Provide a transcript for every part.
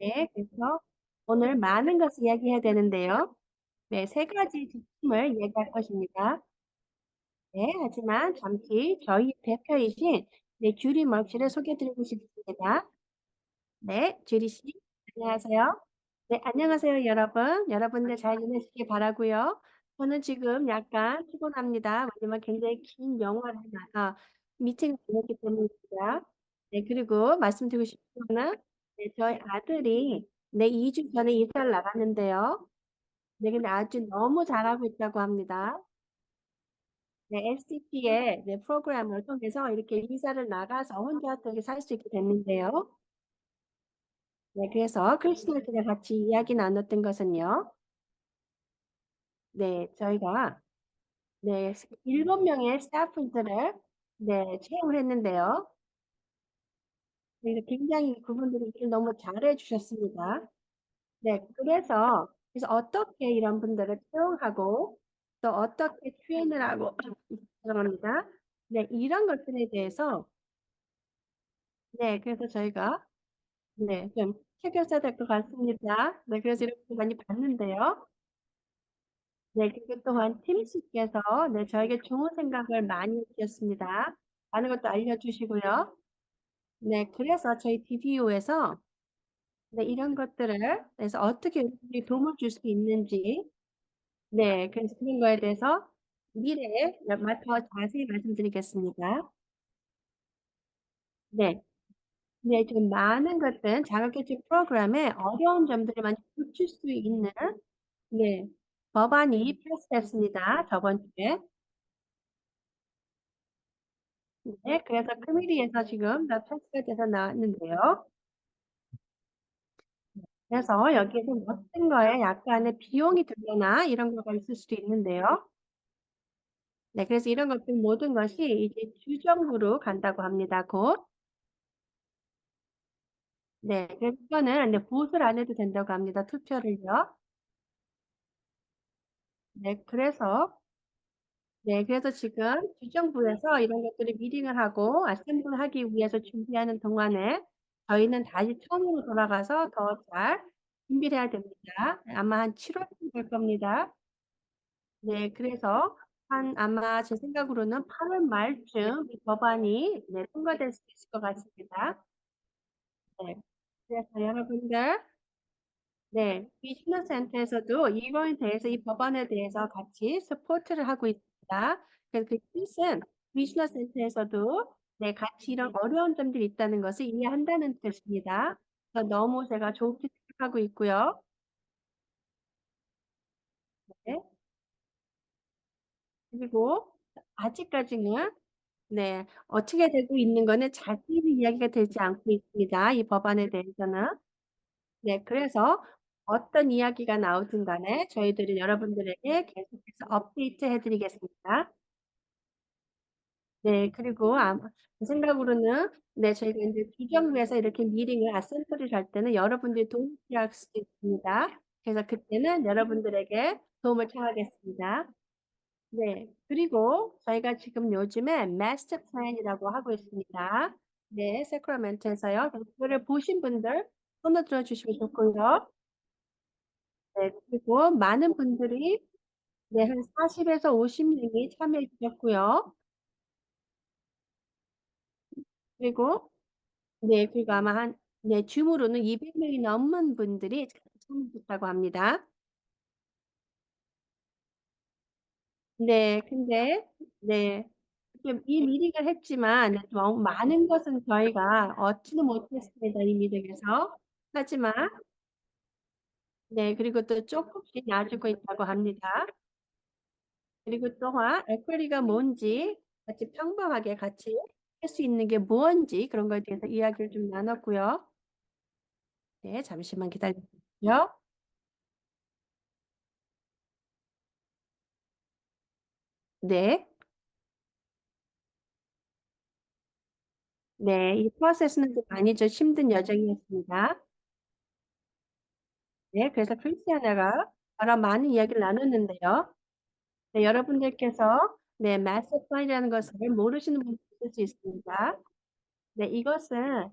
네, 그래서 오늘 많은 것을 이야기해야 되는데요. 네, 세 가지 중심을 이야기할 것입니다. 네, 하지만 잠시 저희 대표이신 네, 주리 멀씨를 소개해드리고 싶습니다. 네, 주리 씨, 안녕하세요. 네, 안녕하세요, 여러분. 여러분들 잘 지내시기 바라고요. 저는 지금 약간 피곤합니다. 왜냐면 굉장히 긴 영화를 미팅을 보냈기 때문입니다. 네, 그리고 말씀드리고 싶은 거는 네, 저희 아들이 네, 2주 전에 이사를 나갔는데요. 네, 근데 아주 너무 잘하고 있다고 합니다. 네, SCP의 네, 프로그램을 통해서 이렇게 이사를 나가서 혼자 어떻게 살 수 있게 됐는데요. 네, 그래서 크리스마스에 같이 이야기 나눴던 것은요. 네, 저희가 네, 7명의 스태프들을 네, 채용을 했는데요. 네, 굉장히 그분들이 일을 너무 잘해 주셨습니다. 네, 그래서 어떻게 이런 분들을 채용하고 또 어떻게 트레인을 하고 죄송합니다. 네, 이런 것들에 대해서 네, 그래서 저희가 네, 좀 체결해야 될 것 같습니다. 네, 그래서 이렇게 많이 봤는데요. 네, 그리고 또한 팀씨께서 네, 저에게 좋은 생각을 많이 주셨습니다. 많은 것도 알려주시고요. 네, 그래서 저희 DBO에서 네, 이런 것들을 그래서 어떻게 우리 도움을 줄 수 있는지 네, 그래서 그런 거에 대해서 미래에 더 자세히 말씀드리겠습니다. 네, 네, 좀 많은 것들 자격증 프로그램에 어려운 점들을 많이 고칠 수 있는 네, 법안이 패스됐습니다. 저번 주에. 네, 그래서 커뮤니티에서 지금 다 패스가 돼서 나왔는데요. 그래서 여기에서 어떤 거에 약간의 비용이 들거나 이런 거가 있을 수도 있는데요. 네, 그래서 이런 것들 모든 것이 이제 주정부로 간다고 합니다. 곧. 네, 그래서 이거는 네, 보수를 안 해도 된다고 합니다. 투표를요. 네, 그래서 지금 주정부에서 이런 것들을 미팅을 하고 아셈블 하기 위해서 준비하는 동안에 저희는 다시 처음으로 돌아가서 더 잘 준비를 해야 됩니다. 아마 한 7월쯤 될 겁니다. 네, 그래서 아마 제 생각으로는 8월 말쯤 이 법안이 네, 통과될 수 있을 것 같습니다. 네. 그래서 여러분들, 네, 비즈니스 센터에서도 이거에 대해서 이 법안에 대해서 같이 서포트를 하고 있습니다. 그래서 그 뜻은 비즈니스 센터에서도 네, 같이 이런 어려운 점들이 있다는 것을 이해한다는 뜻입니다. 그래서 너무 제가 좋게 생각하고 있고요. 네. 그리고 아직까지는 네, 어떻게 되고 있는 거는 자세히 이야기가 되지 않고 있습니다. 이 법안에 대해서는. 네, 그래서 어떤 이야기가 나오든 간에 저희들이 여러분들에게 계속해서 업데이트 해드리겠습니다. 네, 그리고 아마 제 생각으로는 네, 저희가 이제 주정부에서 이렇게 미팅을 아셈블리를 할 때는 여러분들이 도움이 필요할 수도 있습니다. 그래서 그때는 여러분들에게 도움을 청하겠습니다. 네, 그리고 저희가 지금 요즘에 마스터 플랜이라고 하고 있습니다. 네, 세크라멘토에서요. 그거를 보신 분들 손을 들어주시면 좋고요. 네, 그리고 많은 분들이 네, 한 40에서 50명이 참여해 주셨고요. 그리고 네, 그리고 아마 네, 줌으로는 200명이 넘는 분들이 참여했다고 합니다. 네, 근데 네, 지금 이 미팅을 했지만 너무 많은 것은 저희가 얻지는 못했습니다. 이 미팅에서. 하지만 네, 그리고 또 조금씩 놔주고 있다고 합니다. 그리고 또한 에쿼리가 뭔지 같이 평범하게 같이 할 수 있는 게 뭔지 그런 거에 대해서 이야기를 좀 나눴고요. 네, 잠시만 기다려주세요. 네, 네, 이 프로세스는 좀 많이 좀 힘든 여정이었습니다. 네, 그래서 크리스티아나가 저랑 많은 이야기를 나눴는데요. 네, 여러분들께서 네, 마스터 플랜이라는 것을 모르시는 분들 있을 수 있습니다. 네, 이것은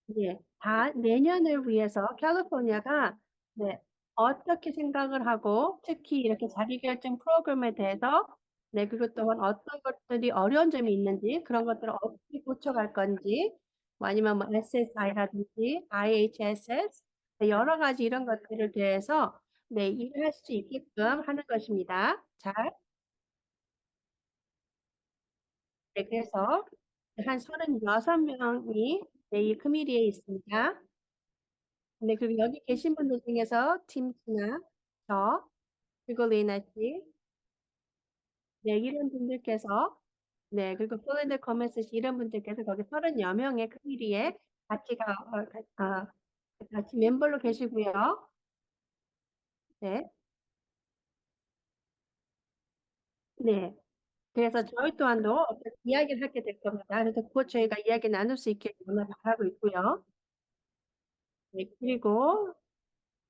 네. 다 내년을 위해서 캘리포니아가 네 어떻게 생각을 하고 특히 이렇게 자기결정 프로그램에 대해서 네 그것 또한 어떤 것들이 어려운 점이 있는지 그런 것들을 어떻게 고쳐갈 건지 뭐 아니면 뭐 SSI라든지 IHSS 네 여러 가지 이런 것들을 대해서 네 일을 할 수 있게끔 하는 것입니다. 잘 네 그래서 한 36 명이 네 이 커미티에 있습니다. 네, 그리고 여기 계신 분들 중에서 팀스나 저, 그리고 레이나 씨, 네, 이런 분들께서, 네, 그리고 폴란드 커머스 씨 이런 분들께서 거기 30여 명의 커뮤니티에 같이 같이 멤버로 계시고요. 네, 네. 그래서 저희 또한도 어떤 이야기를 하게 될 겁니다. 그래서 곧 저희가 이야기 나눌 수 있게 오늘 바라고 있고요. 네, 그리고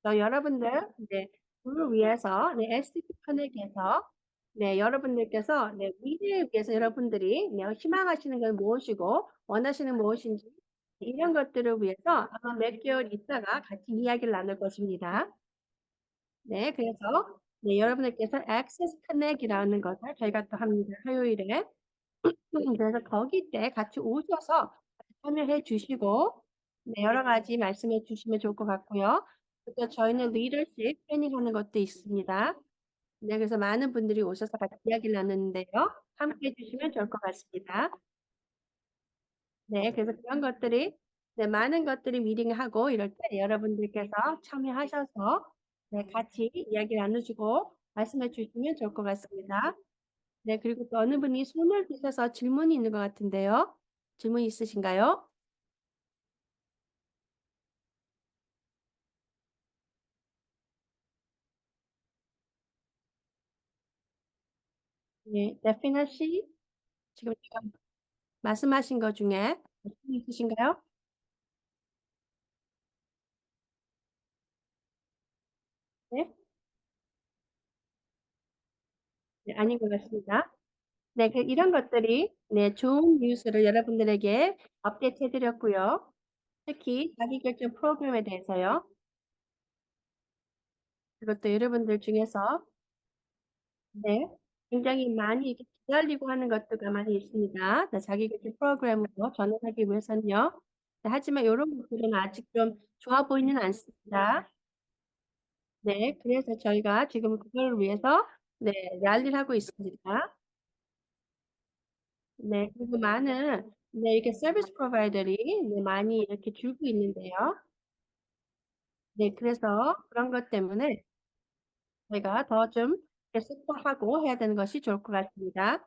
여러분들, 네, 그를 위해서, 네, STP 커넥에서, 네, 여러분들께서, 네, 미래를 위해서 여러분들이 네, 희망하시는 걸 무엇이고, 원하시는 무엇인지, 이런 것들을 위해서 아마 몇 개월 있다가 같이 이야기를 나눌 것입니다. 네, 그래서, 네, 여러분들께서 Access Connect이라는 것을 저희가 또 합니다. 화요일에. 그래서 거기 때 같이 오셔서 참여해 주시고, 네, 여러 가지 말씀해 주시면 좋을 것 같고요. 또 저희는 리더십 트레이닝 하는 것도 있습니다. 네, 그래서 많은 분들이 오셔서 같이 이야기를 나누는데요. 함께 해 주시면 좋을 것 같습니다. 네, 그래서 그런 것들이, 네, 많은 것들이 미팅하고 이럴 때 여러분들께서 참여하셔서 네, 같이 이야기 나누시고 말씀해 주시면 좋을 것 같습니다. 네, 그리고 또 어느 분이 손을 드셔서 질문이 있는 것 같은데요. 질문 있으신가요? 네, 데피나 씨, 지금 제가 말씀하신 것 중에 질문 있으신가요? 네, 네, 아닌 것 같습니다. 네, 이런 것들이 네, 좋은 뉴스를 여러분들에게 업데이트 해드렸고요. 특히 자기결정 프로그램에 대해서요. 그것도 여러분들 중에서 네, 굉장히 많이 이렇게 기다리고 하는 것들가 많이 있습니다. 네, 자기결정 프로그램으로 전환하기 위해서는요. 네, 하지만 이런 것들은 아직 좀 좋아 보이는 않습니다. 네, 그래서 저희가 지금 그걸 위해서 네, 랠리를 하고 있습니다. 네, 그리고 많은 네, 이렇게 서비스 프로바이더들이 네, 많이 이렇게 줄고 있는데요. 네, 그래서 그런 것 때문에 저희가 더 좀 서포하고 해야 되는 것이 좋을 것 같습니다.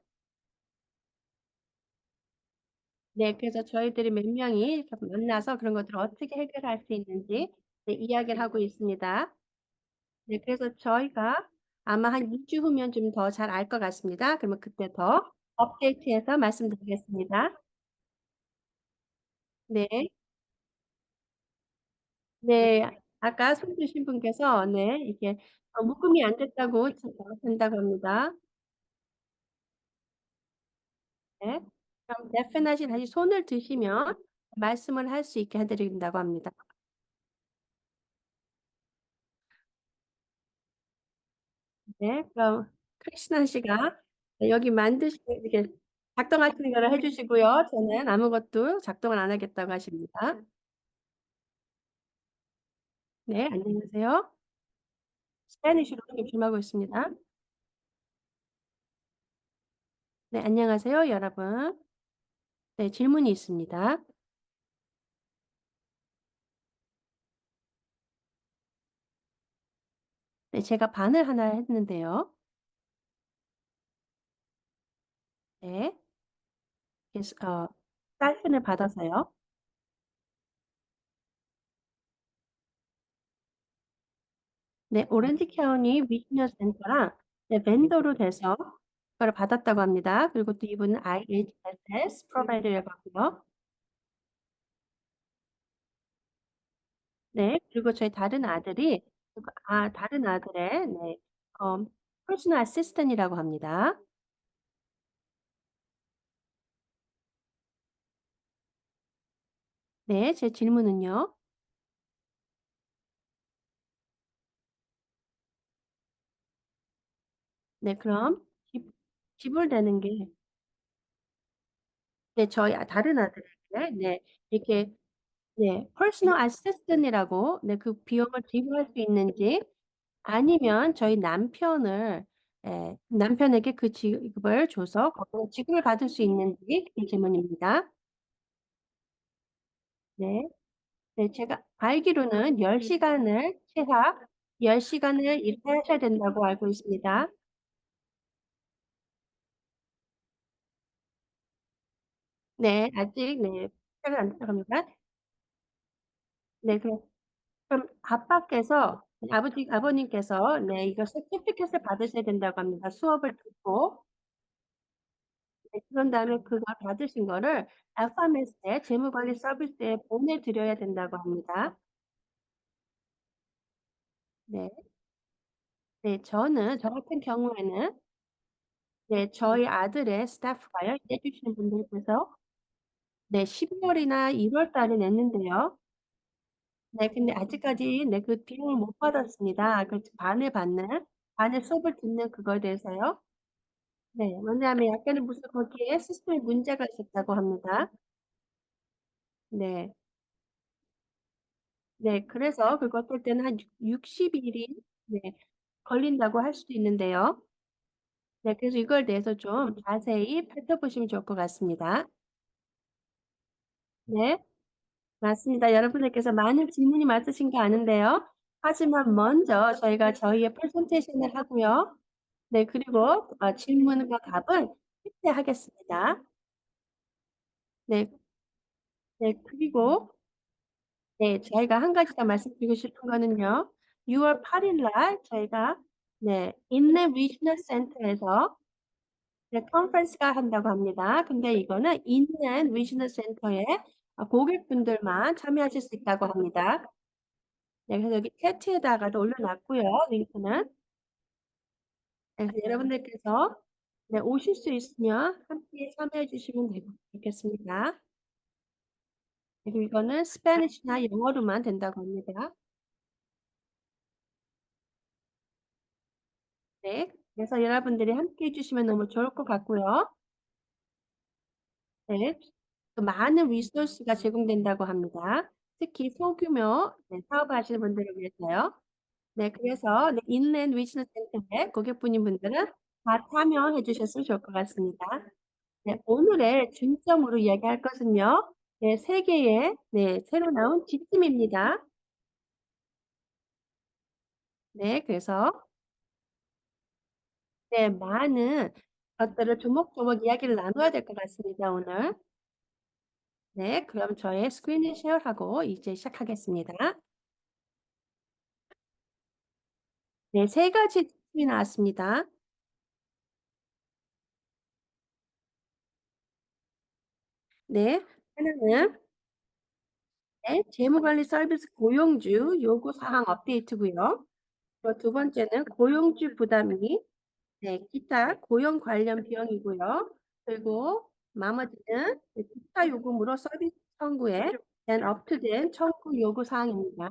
네, 그래서 저희들이 몇 명이 이렇게 만나서 그런 것들을 어떻게 해결할 수 있는지 네, 이야기를 하고 있습니다. 네, 그래서 저희가 아마 한 2주 후면 좀 더 잘 알 것 같습니다. 그러면 그때 더 업데이트해서 말씀드리겠습니다. 네, 네, 아까 손 주신 분께서 네, 이게 묶음이 안 됐다고 된다고 합니다. 네, 그럼 데피나시 다시 손을 드시면 말씀을 할 수 있게 해드린다고 합니다. 네, 그럼 크리스나 씨가 여기 이렇게 작동하시는 거를 해주시고요. 저는 아무것도 작동을 안 하겠다고 하십니다. 네, 안녕하세요. 스페니쉬로 질문하고 있습니다. 네, 안녕하세요, 여러분. 네, 질문이 있습니다. 네, 제가 반을 하나 했는데요. 네, 그래서, 스타이펜을 받아서요. 네, 오렌지 카운티 위즈니어 센터랑 네, 벤더로 돼서 그걸 받았다고 합니다. 그리고 또 이분은 IHSS 프로바이더라고 하고요. 네, 그리고 저희 다른 아들이 다른 아들의 네, 퍼스널 어시스턴이라고 합니다. 네. 제 질문은요? 네 그럼 지불되는 게 네 저희 다른 아들에게 네 이렇게 네 퍼스널 어시스턴이라고 네 그 비용을 지불할 수 있는지 아니면 저희 남편을 남편에게 그 지급을 줘서 거기서 지급을 받을 수 있는지 그 질문입니다. 네. 네 제가 알기로는 10 시간을 최하 10 시간을 일을 하셔야 된다고 알고 있습니다. 네. 아직 네 시작은 안 됐다고 합니다. 네 그럼 아빠께서 아버님께서 네 이거 서티피케트을 받으셔야 된다고 합니다. 수업을 듣고 네 그런 다음에 그걸 받으신 거를 FMS에 재무관리 서비스에 보내 드려야 된다고 합니다. 네. 네 저 같은 경우에는 네 저희 아들의 스타프가요. 일해 주시는 분들께서 네 12 월이나 1월 달에 냈는데요. 네 근데 아직까지 네 그 비용을 못 받았습니다. 그 반을 수업을 듣는 그거에 대해서요. 네. 왜냐하면 약간의 무슨 거기에 시스템에 문제가 있었다고 합니다. 네. 네. 그래서 그거 어떨 때는 한 60 일이 네 걸린다고 할 수도 있는데요. 네 그래서 이걸 대해서 좀 자세히 살펴보시면 좋을 것 같습니다. 네. 맞습니다. 여러분들께서 많은 질문이 많으신 게 아는데요. 하지만 먼저 저희가 저희의 프레젠테이션을 하고요. 네 그리고 질문과 답은 끝에 하겠습니다. 네. 네 그리고 네. 저희가 한 가지 더 말씀드리고 싶은 거는요. 6월 8일 날 저희가 네 인내 리지널 센터에서 네 컨퍼런스가 한다고 합니다. 근데 이거는 인내 리지널 센터의 고객분들만 참여하실 수 있다고 합니다. 네 그래서 여기 채팅에다가도 올려 놨고요, 링크는. 네 그래서 여러분들께서 네 오실 수 있으면 함께 참여해 주시면 좋겠습니다. 그리고 이거는 스패니시나 영어로만 된다고 합니다. 네. 그래서 여러분들이 함께 해 주시면 너무 좋을 것 같고요. 네. 또 많은 리소스가 제공된다고 합니다. 특히 소규모 네 사업을 하시는 분들을 위해서요. 네 그래서 네 인land 리지널 센터에 고객분인 분들은 다 참여해 주셨으면 좋을 것 같습니다. 네 오늘의 중점으로 이야기할 것은요. 네 3 개의 네 새로 나온 지침입니다. 네 그래서 네 많은 것들을 조목조목 이야기를 나눠야 될 것 같습니다 오늘. 네. 그럼 저의 스크린을 쉐어하고 이제 시작하겠습니다. 네. 3 가지 팁이 나왔습니다. 네. 하나는 네 재무관리 서비스 고용주 요구 사항 업데이트고요. 또 두 번째는 고용주 부담이 네 기타 고용 관련 비용이고요. 그리고 나머지는 네 기타 요금으로 서비스 청구에 대한 업투된 청구 요구 사항입니다.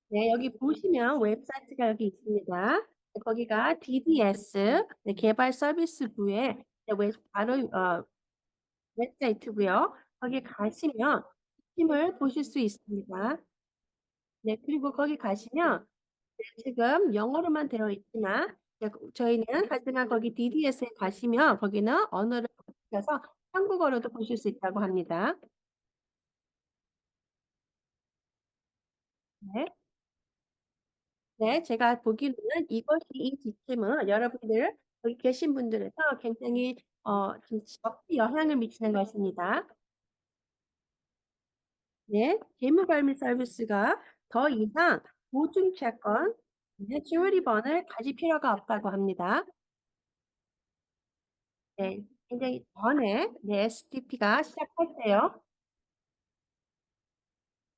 네. 여기 보시면 웹사이트가 여기 있습니다. 네 거기가 DDS 네 개발 서비스부의 네 바로 웹사이트고요. 거기 가시면 팀을 보실 수 있습니다. 네 그리고 거기 가시면 네 지금 영어로만 되어 있지만 네 저희는 하지만 거기 DDS에 가시면 거기는 언어를 바꾸셔서 한국어로도 보실 수 있다고 합니다. 네. 네. 제가 보기로는 이 지침은 여러분들 거기 계신 분들에서 굉장히 좀 적게 영향을 미치는 것입니다. 네. 재무관리 서비스가 더 이상 보증 채권 네 슈어리번을 가질 필요가 없다고 합니다. 네. 굉장히 전에 네 STP가 시작할 때요.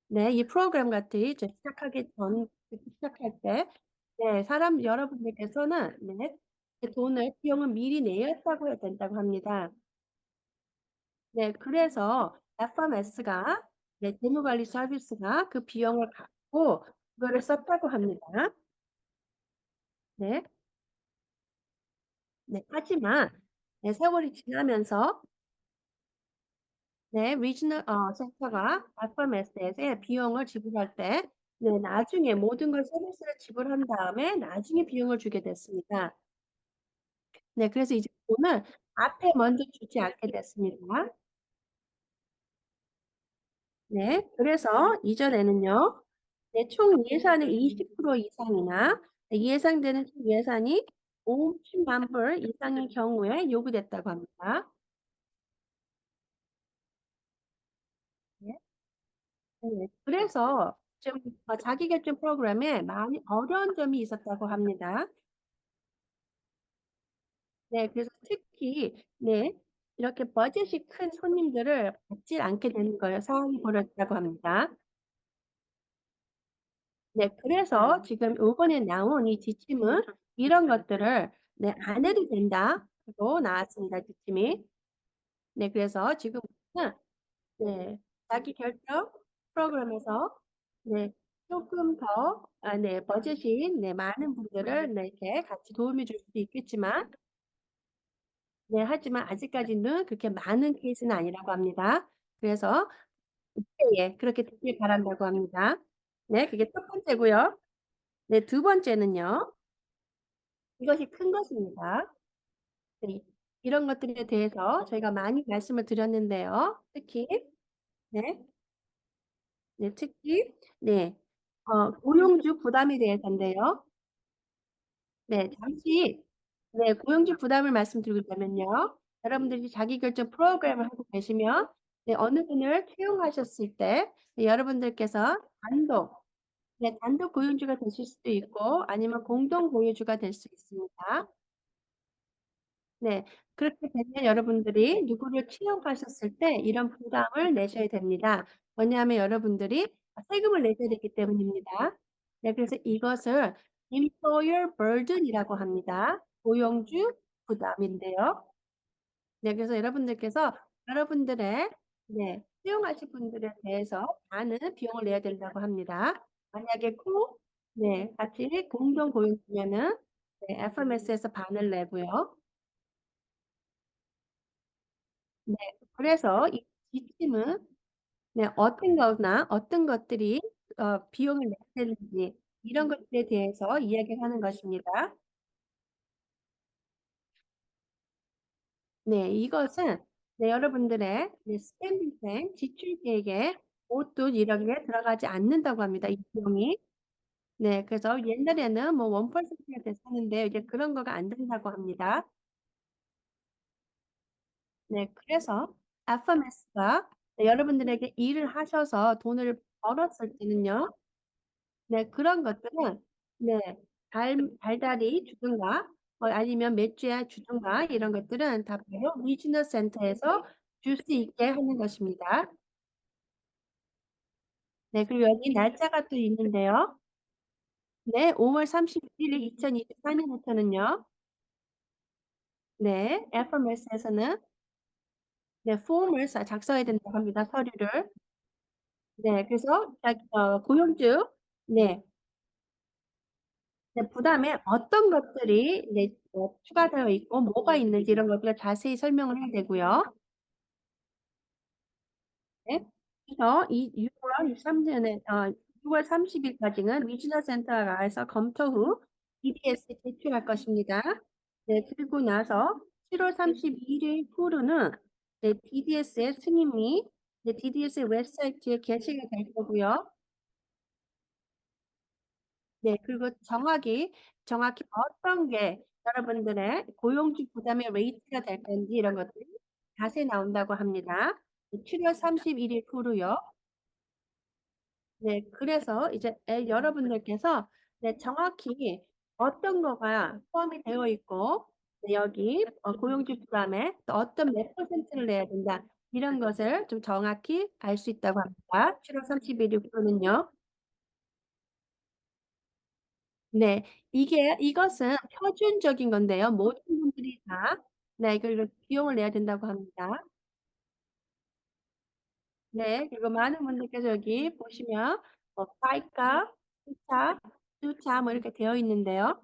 네. 이 프로그램 같이 이제 시작할 때 네 여러분들께서는 네 그 비용을 미리 내였다고 해야 된다고 합니다. 네. 그래서 FMS가 네 재무관리 서비스가 그 비용을 갖고 그거를 썼다고 합니다. 네. 네. 하지만 네 세월이 지나면서 네 리지널 센터가 FMS에 비용을 지불할 때 네 나중에 모든 걸 서비스를 지불한 다음에 나중에 비용을 주게 됐습니다. 네 그래서 이제 돈을 앞에 먼저 주지 않게 됐습니다. 네. 그래서 이전에는요. 네 총 예산의 20% 이상이나 네 예상되는 총 예산이 50만 불 이상인 경우에 요구됐다고 합니다. 네. 네. 그래서 좀 자기결정 프로그램에 많이 어려운 점이 있었다고 합니다. 네. 그래서 특히 네 이렇게 버젯이 큰 손님들을 받지 않게 되는 거예요. 상황이 벌어졌다고 합니다. 네. 그래서 지금 요번에 나온 이 지침은 이런 것들을 네 "안 해도 된다."고 나왔습니다, 지침이. 네. 그래서 지금부터는 네 자기결정 프로그램에서 네 쪼끔 더 네 버젯이 네 많은 분들을 네 이렇게 같이 도움이 줄 수도 있겠지만 네 하지만 아직까지는 그렇게 많은 케이스는 아니라고 합니다. 그래서 예 그렇게 되길 바란다고 합니다. 네 그게 첫 번째고요. 네 두 번째는요. 이것이 큰 것입니다. 네. 이런 것들에 대해서 저희가 많이 말씀을 드렸는데요. 특히 네. 네 특히 네 고용주 부담에 대해서인데요. 네 잠시 네 고용주 부담을 말씀드리자면요. 여러분들이 자기결정 프로그램을 하고 계시면 네 어느 분을 채용하셨을 때 네 여러분들께서 단독 네 단독 고용주가 되실 수도 있고 아니면 공동 고용주가 될 수 있습니다. 네. 그렇게 되면 여러분들이 누구를 채용하셨을 때 이런 부담을 내셔야 됩니다. 왜냐하면 여러분들이 세금을 내셔야 되기 때문입니다. 네 그래서 이것을 employer burden이라고 합니다. 고용주 부담인데요. 네 그래서 여러분들께서 여러분들의 네 채용하실 분들에 대해서 반은 비용을 내야 된다고 합니다. 만약에 네 같이 공동 고용주면은 네 FMS에서 반을 내고요. 네. 그래서 이 지침은 네 어떤 거나 어떤 것들이 비용을 내야 되는지 이런 것들에 대해서 이야기를 하는 것입니다. 네. 이것은 네 여러분들의 네 스pen딩 플랜 지출 계획에 모두 이렇게 들어가지 않는다고 합니다, 이 비용이. 네. 그래서 옛날에는 뭐 1%가 됐었는데 이제 그런 거가 안 된다고 합니다. 네. 그래서 FMS가 네 여러분들에게 일을 하셔서 돈을 벌었을 때는요. 네. 그런 것들은 네. 달달이 주든가 아니면 몇 주에 주든가 이런 것들은 다 바로 리지널 센터에서 줄 수 있게 하는 것입니다. 네. 그리고 여기 날짜가 또 있는데요. 네. 5월 31일 2024 년부터는요. 네. FMS에서는 네 폼을 작성해야 된다고 합니다, 서류를. 네. 그래서 고용주 네. 네. 부담에 어떤 것들이 네 추가되어 있고 뭐가 있는지 이런 것들을 자세히 설명을 해야 되고요. 네. 그래서 이 6월 23 년에 6월 30 일까지는 리지널 센터에서 검토 후 DDS에 제출할 것입니다. 네. 그리고 나서 7월 31일 후로는 네 DDS의 승인이 네 DDS 웹사이트에 게시가 될 거고요. 네. 그리고 정확히 어떤 게 여러분들의 고용주 부담의 레이트가 될 건지 이런 것들이 자세히 나온다고 합니다. 7월 31일 후로요. 네. 그래서 이제 여러분들께서 네 정확히 어떤 거가 포함이 되어 있고 네 여기 고용주 부담에 또 어떤 몇 퍼센트를 내야 된다. 이런 것을 좀 정확히 알 수 있다고 합니다. 7월 30일 이후로는요. 네. 이것은 표준적인 건데요. 모든 분들이 다 네 이걸 비용을 내야 된다고 합니다. 네. 그리고 많은 분들께서 여기 보시면 뭐 파이카, 투자, 투자 뭐 이렇게 되어 있는데요.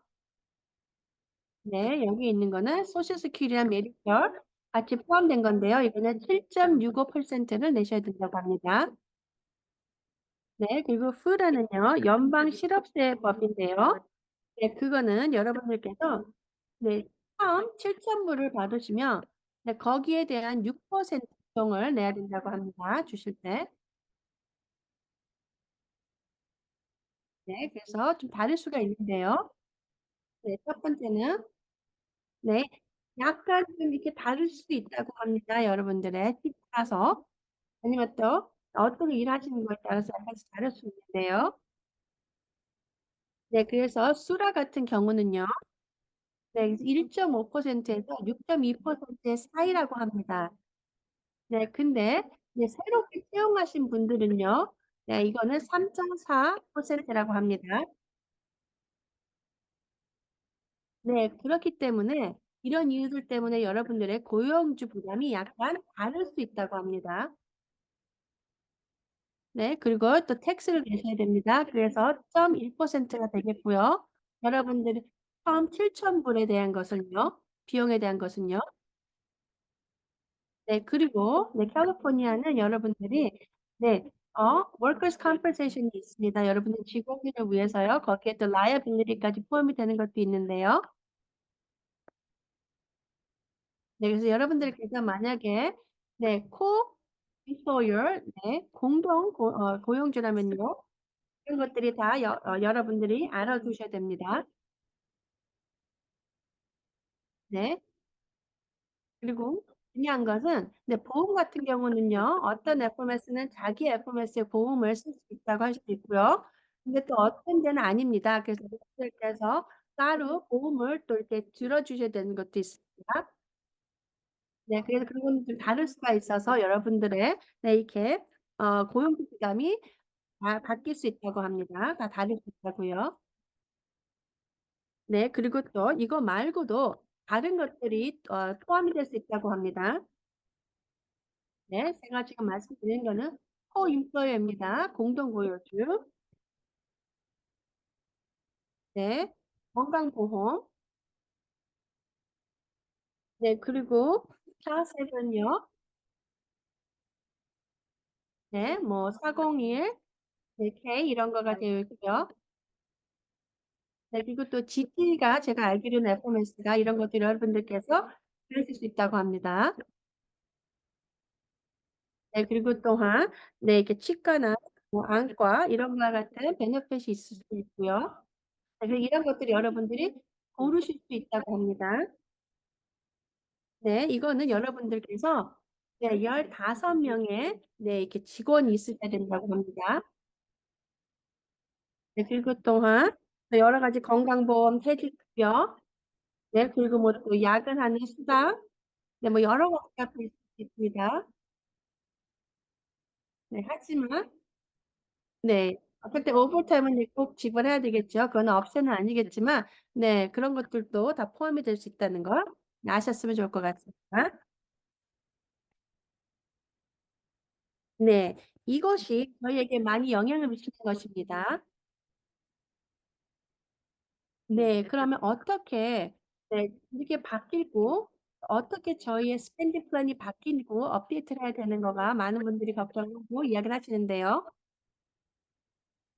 네. 여기 있는 거는 소셜 세큐리티랑 메디컬 같이 포함된 건데요. 이거는 7.65%를 내셔야 된다고 합니다. 네. 그리고 FRA는요. 연방 실업세법인데요. 네. 그거는 여러분들께서 네 처음 7,000불을 받으시면 네 거기에 대한 6% 비용을 내야 된다고 합니다, 주실 때. 네. 그래서 좀 다를 수가 있는데요. 네. 첫 번째는 네 약간 좀 이렇게 다를 수도 있다고 합니다, 여러분들의 팁 따라서. 아니면 또 어떻게 일하시는 거에 따라서 약간씩 다를 수 있는데요. 네. 그래서 수라 같은 경우는요. 네. 1.5% 에서 6.2%의 사이라고 합니다. 네. 근데 이제 새롭게 채용하신 분들은요. 네 이거는 3.4% 라고 합니다. 네. 그렇기 때문에 이런 이유들 때문에 여러분들의 고용주 부담이 약간 다를 수 있다고 합니다. 네. 그리고 또 tax를 내셔야 됩니다. 그래서 0.1%가 되겠고요. 여러분들이 처음 7,000 불에 대한 것은요. 비용에 대한 것은요. 네. 그리고 네 캘리포니아는 여러분들이 네 workers compensation이 있습니다. 여러분들 직원들을 위해서요. 거기에 또 liability까지 포함이 되는 것도 있는데요. 네 그래서 여러분들께서 만약에 네 co-employer 네 공동 고용주라면요. 이런 것들이 다 여러분들이 알아두셔야 됩니다. 네. 그리고 중요한 것은 네 보험 같은 경우는요. 어떤 FMS는 자기 FMS의 보험을 쓸 수 있다고 할 수도 있고요. 근데 또 어떤 데는 아닙니다. 그래서 여러분들께서 따로 보험을 또 이렇게 들어 주셔야 되는 것도 있습니다. 네 그래서 그건 좀 다를 수가 있어서 여러분들의 네 이렇게 고용주 부담이 다 바뀔 수 있다고 합니다. 다 다를 수 있다고요. 네. 그리고 또 이거 말고도 다른 것들이 포함이 될 수 있다고 합니다. 네. 제가 지금 말씀드린 거는 co-employer입니다. 공동 고용주. 네. 건강보험. 네. 그리고 차7요. 네. 뭐 401 네 K 이런 거가 되어 있고요. 네. 그리고 또 GT가 제가 알기로는 FMS가 이런 것들 여러분들께서 들으실 수 있다고 합니다. 네. 그리고 또한 네 이렇게 치과나 뭐 안과 이런 거와 같은 베네핏이 있을 수 있고요. 네 그래서 이런 것들이 여러분들이 고르실 수 있다고 합니다. 네. 이거는 여러분들께서 네 15 명의 네 이렇게 직원이 있으셔야 된다고 합니다. 네. 그리고 또한 또 여러 가지 건강보험, 퇴직급여 네 그리고 뭐 또 야근하는 수당 네 뭐 여러 가지가 또 있을 수 있습니다. 네. 하지만 네. 그때 오버타임은 이제 꼭 지불해야 되겠죠. 그거는 없애는 아니겠지만 네 그런 것들도 다 포함이 될 수 있다는 거 아셨으면 좋을 것 같습니다. 네. 이것이 저희에게 많이 영향을 미치는 것입니다. 네. 그러면 어떻게 네 이렇게 바뀌고 어떻게 저희의 스pen딩 플랜이 바뀌고 업데이트를 해야 되는 거가 많은 분들이 걱정하고 이야기를 하시는데요.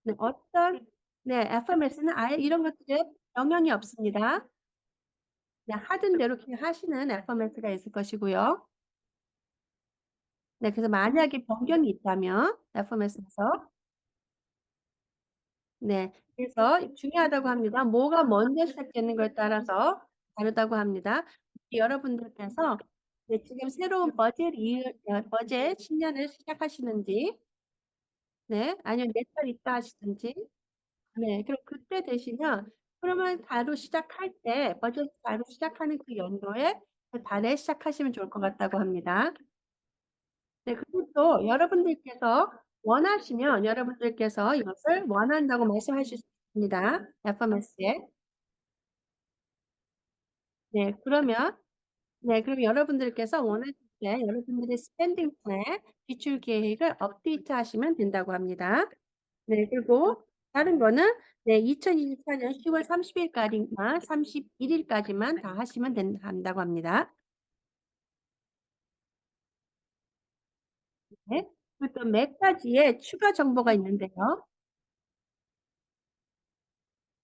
네 어떤 네 FMS는 아예 이런 것들에 영향이 없습니다. 그냥 하던 대로 그냥 하시는 FMS가 있을 것이고요. 네 그래서 만약에 변경이 있다면 FMS에서 네 그래서 중요하다고 합니다. 뭐가 먼저 시작되는 거에 따라서 다르다고 합니다. 여러분들께서 네 지금 새로운 버젯 신년을 시작하시는지 네 아니면 몇 달 있다 하시든지 네 그럼 그때 되시면 그러면 바로 시작할 때 버젯 바로 시작하는 그 연도에 그 달에 시작하시면 좋을 것 같다고 합니다. 네 그리고 또 여러분들께서 원하시면 여러분들께서 이것을 원한다고 말씀하실 수 있습니다, FMS에. 네 그러면 네 그럼 여러분들께서 원하실 때 여러분들의 스pen딩 플랜 지출 계획을 업데이트하시면 된다고 합니다. 네. 그리고 다른 거는 네 2024년 10월 30 일까지만 31 일까지만 다 하시면 한다고 합니다. 네. 그리고 또 몇 가지의 추가 정보가 있는데요.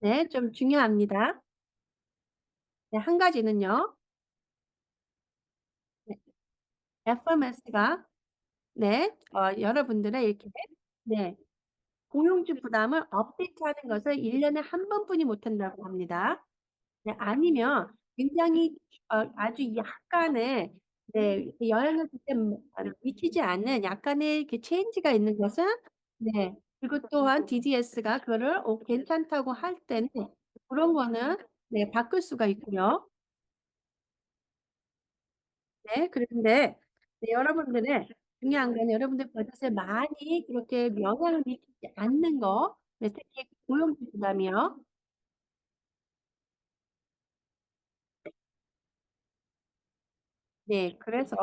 네. 좀 중요합니다. 네. 한 가지는요. 네. FMS가 네. 여러분들의 이렇게 네. 고용주 부담을 업데이트하는 것을 1 년에 한 번뿐이 못 한다고 합니다. 네 아니면 굉장히 아주 약간의 네 영향을 그때 미치지 않는 약간의 그 체인지가 있는 것은 네 그리고 또한 DDS가 그거를 괜찮다고 할 때는 그런 거는 네 바꿀 수가 있고요. 네 그런데 네 여러분들의 중요한 건 여러분들 버젯에 많이 그렇게 영향을 미치지 않는 거 네 특히 고용주 부담이요. 네 그래서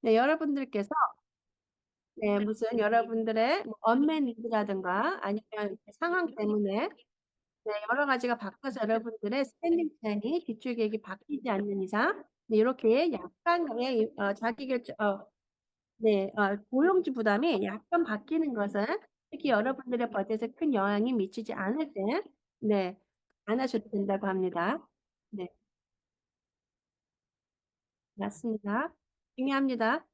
네 여러분들께서 네. 무슨 여러분들의 뭐 언맨 리드라든가 아니면 이렇게 상황 때문에 네 여러 가지가 바뀌어서 여러분들의 스pen딩 플랜이 지출 계획이 바뀌지 않는 이상 네 요렇게 약간의 자기 결정 네 고용주 부담이 약간 바뀌는 것은 특히 여러분들의 버젯에 큰 영향이 미치지 않을 때 네 안 하셔도 된다고 합니다. 네. 맞습니다. 중요합니다.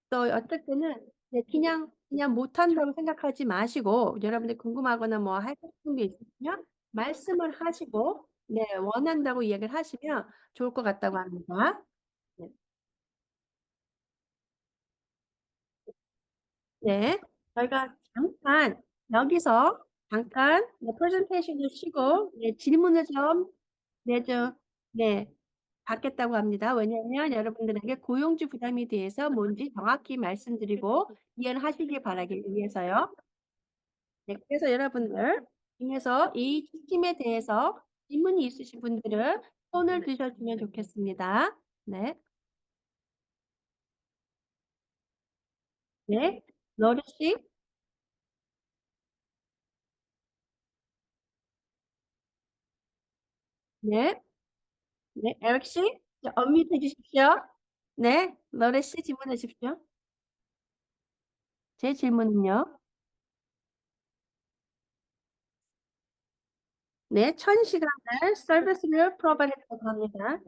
또 어떨 때는 네 그냥 못한다고 생각하지 마시고 여러분들 궁금하거나 뭐 하고 싶은 게 있으시면 말씀을 하시고 네 원한다고 이야기를 하시면 좋을 것 같다고 합니다. 네. 네. 저희가 잠깐 여기서 잠깐 네 프레젠테이션을 쉬고 네 질문을 좀 네 좀 네 받겠다고 합니다. 왜냐하면 여러분들에게 고용주 부담에 대해서 뭔지 정확히 말씀드리고 이해를 하시길 바라기 위해서요. 네 그래서 여러분들 중에서 이 팀에 대해서 질문이 있으신 분들은 손을 드셔 주면 좋겠습니다. 네. 네. 러리 씨. 네. 네. 에릭 씨. 네 언뮤트 해 주십시오. 네. 러리 씨 질문해 주십시오. 제 질문은요. 네. 1000 시간을 서비스를 프로바이드 했다고 합니다.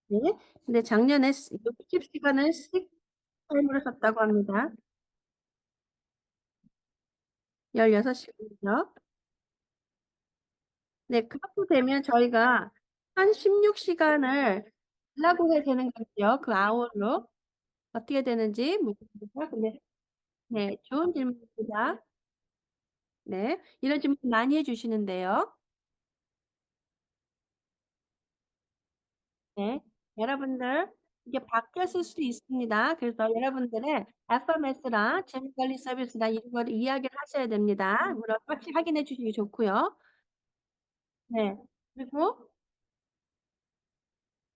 네. 근데 작년에 60 시간을 sick 타임으로 썼다고 합니다. 16 시간이요. 네. 그렇게 되면 저희가 한 16 시간을 달라고 해야 되는 거지요, 그 hour로. 어떻게 되는지 묻습니다. 근데 네. 좋은 질문입니다. 네. 이런 질문 많이 해 주시는데요. 네. 여러분들 이게 바뀌었을 수도 있습니다. 그래서 여러분들의 FMS랑 재무관리 서비스랑 이런 거를 이야기를 하셔야 됩니다. 물론 확인해 주시기 좋고요. 네. 그리고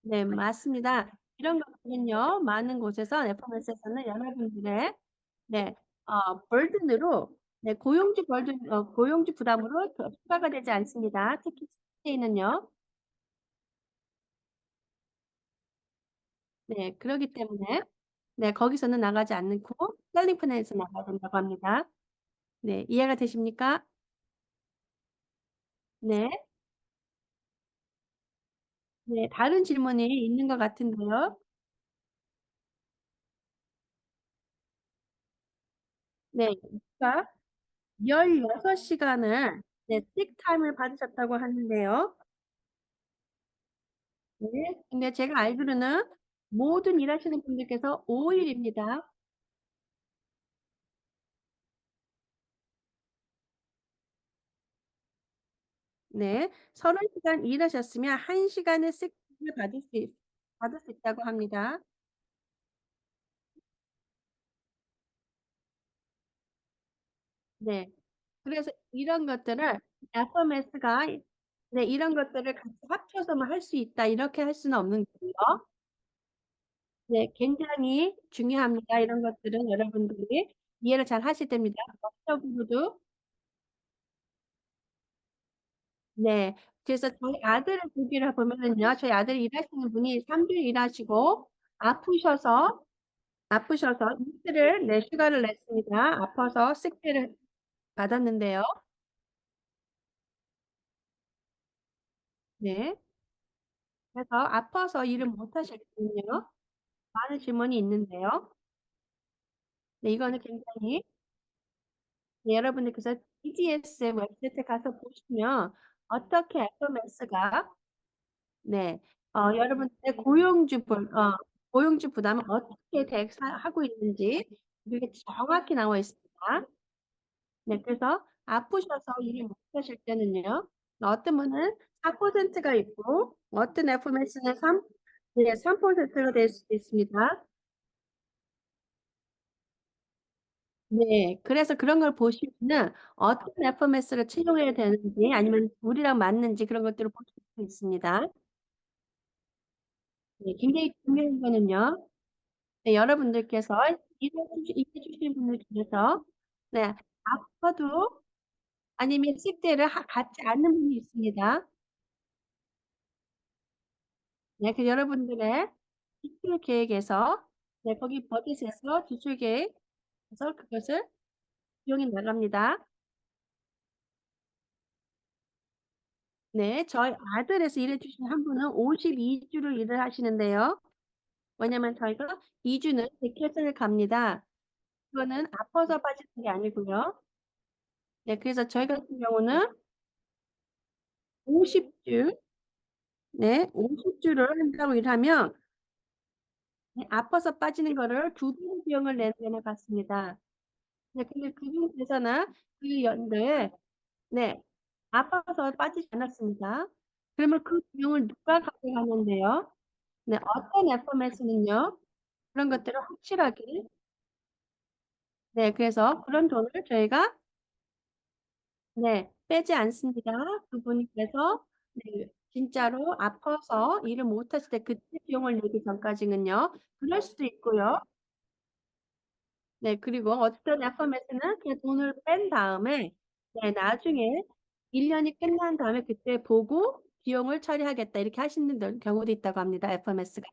네 맞습니다. 이런 것들은요 많은 곳에서 FMS에서는 여러분들의 네 burden으로 네 고용주 부담으로 추가가 되지 않습니다. 특히 CPA는요. 네 그러기 때문에 네 거기서는 나가지 않고 셀링 플랜에서 나가야 된다고 합니다. 네 이해가 되십니까? 네. 네 다른 질문이 있는 것 같은데요. 네. 그러니까 16 시간을 네 sick time을 받으셨다고 하는데요. 네. 근데 제가 알기로는 모든 일하시는 분들께서 5 일입니다. 네. 30 시간 일하셨으면 1 시간의 sick time을 받을 수 있다고 합니다. 네. 그래서 이런 것들을 FMS가 네 이런 것들을 같이 합쳐서만 할 수 있다 이렇게 할 수는 없는 거고요. 네, 굉장히 중요합니다. 이런 것들은 여러분들이 이해를 잘 하셔야 됩니다. 법적으로도 네. 그래서 저희 아들을 보기를 보면은요. 저희 아들이 일하시는 분이 3주 일하시고 아프셔서 이틀을 네 휴가를 냈습니다. 아파서 식대를 받았는데요. 네. 그래서 아파서 일을 못 하실 때는요. 많은 질문이 있는데요. 네, 이거는 굉장히 네, 여러분들께서 BDS 웹사이트에 가서 보시면 어떻게 FMS가 네, 여러분들의 고용주 부담을 어떻게 하고 있는지 그게 정확히 나와 있습니다. 네, 그래서 아프셔서 일을 못 하실 때는요, 어떤 분은 4%가 있고, 어떤 FMS는 네, 3%가 될 수도 있습니다. 네, 그래서 그런 걸 보시면은 어떤 FMS를 채용해야 되는지 아니면 우리랑 맞는지 그런 것들을 보실 수 있습니다. 네, 굉장히 중요한 거는요. 네, 여러분들께서 일해 주시는 분들 중에서 네, 아파도 아니면 식대를 갖지 않는 분이 있습니다. 네, 그 여러분들의 지출 계획에서 네, 거기 버짓에서 지출 계획에서 그것을 비용이 나갑니다. 네, 저희 아들에서 일해 주신 한 분은 52주를 일을 하시는데요. 왜냐면 저희가 2주는 백혈선을 갑니다. 그거는 아파서 빠지는 게 아니고요. 네, 그래서 저희 같은 경우는 50주, 네, 50주를 한다고 일하면 네, 아파서 빠지는 거를 두 배 비용을 내는 게 같습니다. 네, 근데 그중에서는 그 연도에 네, 아파서 빠지지 않았습니다. 그러면 그 비용을 누가 가져가는데요? 네, 어떤 FMS는요, 그런 것들을 확실하게 네, 그래서 그런 돈을 저희가 네, 빼지 않습니다. 그분께서 네, 진짜로 아파서 일을 못 하실 때 그때 비용을 내기 전까지는요. 그럴 수도 있고요. 네, 그리고 어떤 FMS는 그냥 돈을 뺀 다음에 네, 나중에 1년이 끝난 다음에 그때 보고 비용을 처리하겠다 이렇게 하시는 경우도 있다고 합니다. FMS가.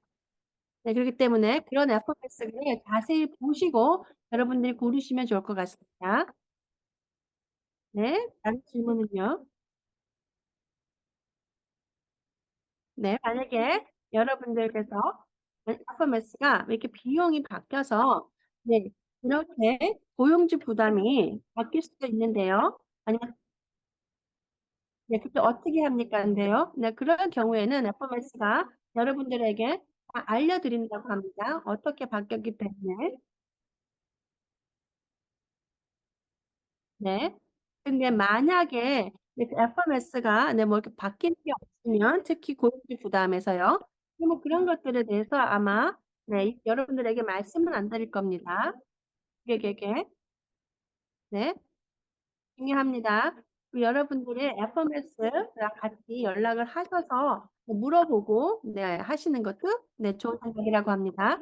네, 그렇기 때문에 그런 FMS를 자세히 보시고 여러분들이 고르시면 좋을 것 같습니다. 네, 다른 질문은요. 네, 만약에 여러분들께서 퍼포먼스가 왜 이렇게 비용이 바뀌어서 네, 이렇게 고용주 부담이 바뀔 수도 있는데요. 아니면 네, 그때 어떻게 합니까? 인데요. 네, 그런 경우에는 FMS가 여러분들에게 다 알려드린다고 합니다. 어떻게 바뀌었기 때문에. 네. 근데 만약에 FMS가 네, 뭐 이렇게 바뀐 게 없으면 특히 고용주 부담에서요. 뭐 그런 것들에 대해서 아마 네, 여러분들에게 말씀은 안 드릴 겁니다. 고객에게. 네, 중요합니다. 여러분들의 FMS랑 같이 연락을 하셔서 물어보고 네, 하시는 것도 네, 좋은 생각이라고 합니다.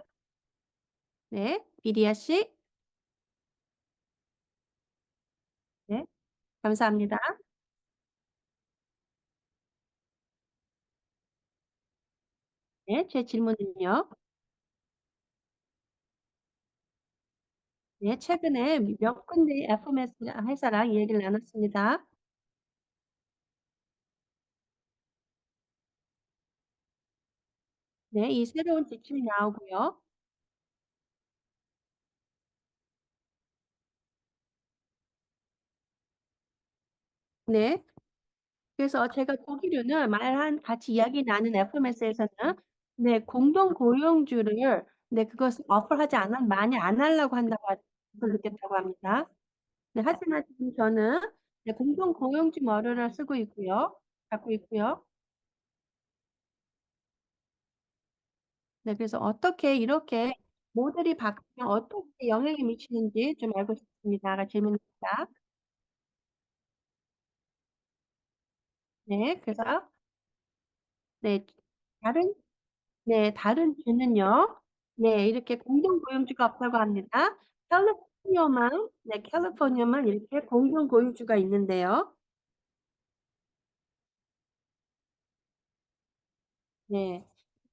네, 비리아 씨. 네, 감사합니다. 네, 제 질문은요. 네, 최근에 몇 군데 FMS 회사랑 얘기를 나눴습니다. 네, 이 새로운 지침이 나오고요. 네, 그래서 제가 보기로는 같이 이야기 나눈 FMS에서는 네, 공동 고용주를 네, 그것을 어플하지 많이 안 하려고 한다고 느꼈다고 합니다. 네, 하지만 지금 저는 네, 공동 고용주 머리를 쓰고 있고요. 갖고 있고요. 네, 그래서 어떻게 이렇게 모델이 바뀌면 어떻게 영향이 미치는지 좀 알고 싶습니다.가 질문입니다. 네, 그래서 네, 다른 네, 다른 주는요. 네, 이렇게 공동 고용주가 없다고 합니다. 캘리포니아만 이렇게 공동 고용주가 있는데요. 네.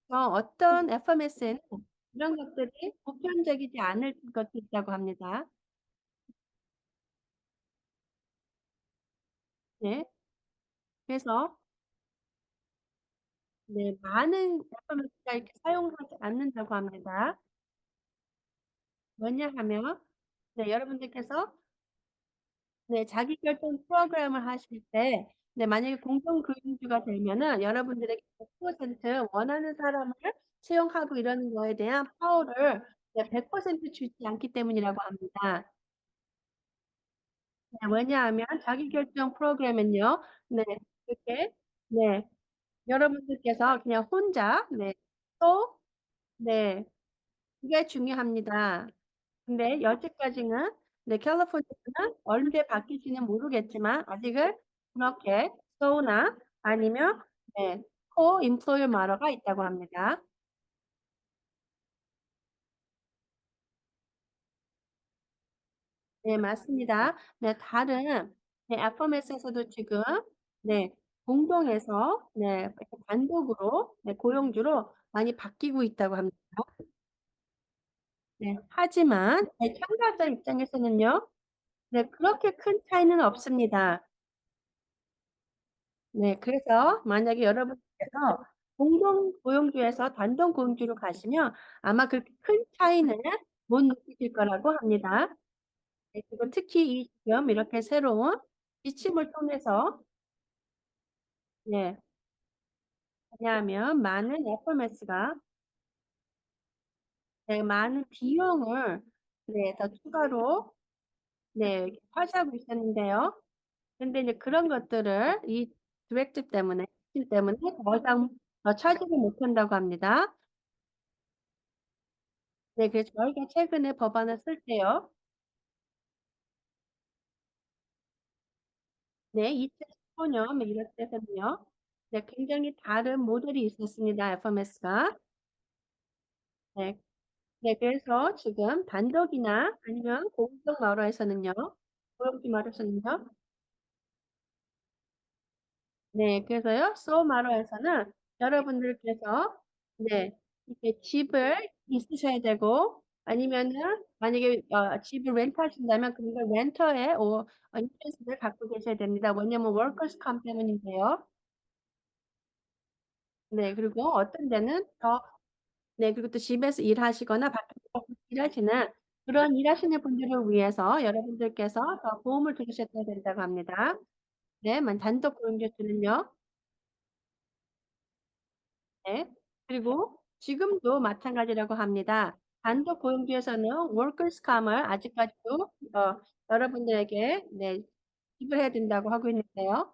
어떤 FMS에는 이런 것들이 보편적이지 않을 것도 있다고 합니다. 네. 그래서 네, 많은 FMS가 이렇게 사용하지 않는다고 합니다. 왜냐하면 네, 여러분들께서 네, 자기결정 프로그램을 하실 때 네, 만약에 공동금융주가 되면은 여러분들에게 100% 원하는 사람을 채용하고 이러는 거에 대한 파워를 네, 100% 주지 않기 때문이라고 합니다. 네, 왜냐하면 자기결정 프로그램은요. 네, 이렇게 네, 여러분들께서 그냥 혼자 네, 또 네, 그게 중요합니다. 근데 여태까지는 네, 캘리포니아는 언제 바뀔지는 모르겠지만 아직은 그렇게 소나 아니면 네, 코 임플로이어 마러가 있다고 합니다. 네, 맞습니다. 네, 다른 네, FMS에서도 지금 네, 공동에서 네, 이렇게 단독으로 네, 고용주로 많이 바뀌고 있다고 합니다. 네, 하지만 네, 참가자 입장에서는요. 네, 그렇게 큰 차이는 없습니다. 네, 그래서 만약에 여러분께서 공동 고용주에서 단독 고용주로 가시면 아마 그렇게 큰 차이는 못 느끼실 거라고 합니다. 네, 그리고 특히 이 지금 이렇게 새로운 지침을 통해서 네, 왜냐하면 많은 FMS가 네, 많은 비용을 네, 더 추가로 네, 화시하고 있었는데요. 근데 이제 그런 것들을 이 디렉tive 때문에, 지침 때문에 더 이상 차지를 못한다고 합니다. 네, 그래서 저희가 최근에 법안을 쓸 때요. 네, 2015년 이럴 때는요. 네, 굉장히 다른 모델이 있었습니다. FMS가. 네, 네, 그래서 지금 단독이나 아니면 공동 마루에서는요. 고용주 마루에서는요. 네, 그래서요. 소마루에서는 여러분들께서 네, 이렇게 집을 있으셔야 되고 아니면은 만약에 집을 렌트하신다면 그걸 렌터에 인터레스를 갖고 계셔야 됩니다. 왜냐면 워커스 컴 때문인데요. 네, 그리고 어떤 데는 네, 그리고 또 집에서 일하시거나 밖에서 일하시는 그런 일하시는 분들을 위해서 여러분들께서 더 보험을 들으셔야 된다고 합니다. 네, 단독 고용주들은요. 네. 그리고 지금도 마찬가지라고 합니다. 단독 고용주에서는 워커스 컴을 아직까지도 여러분들에게 네, 지불해야 된다고 하고 있는데요.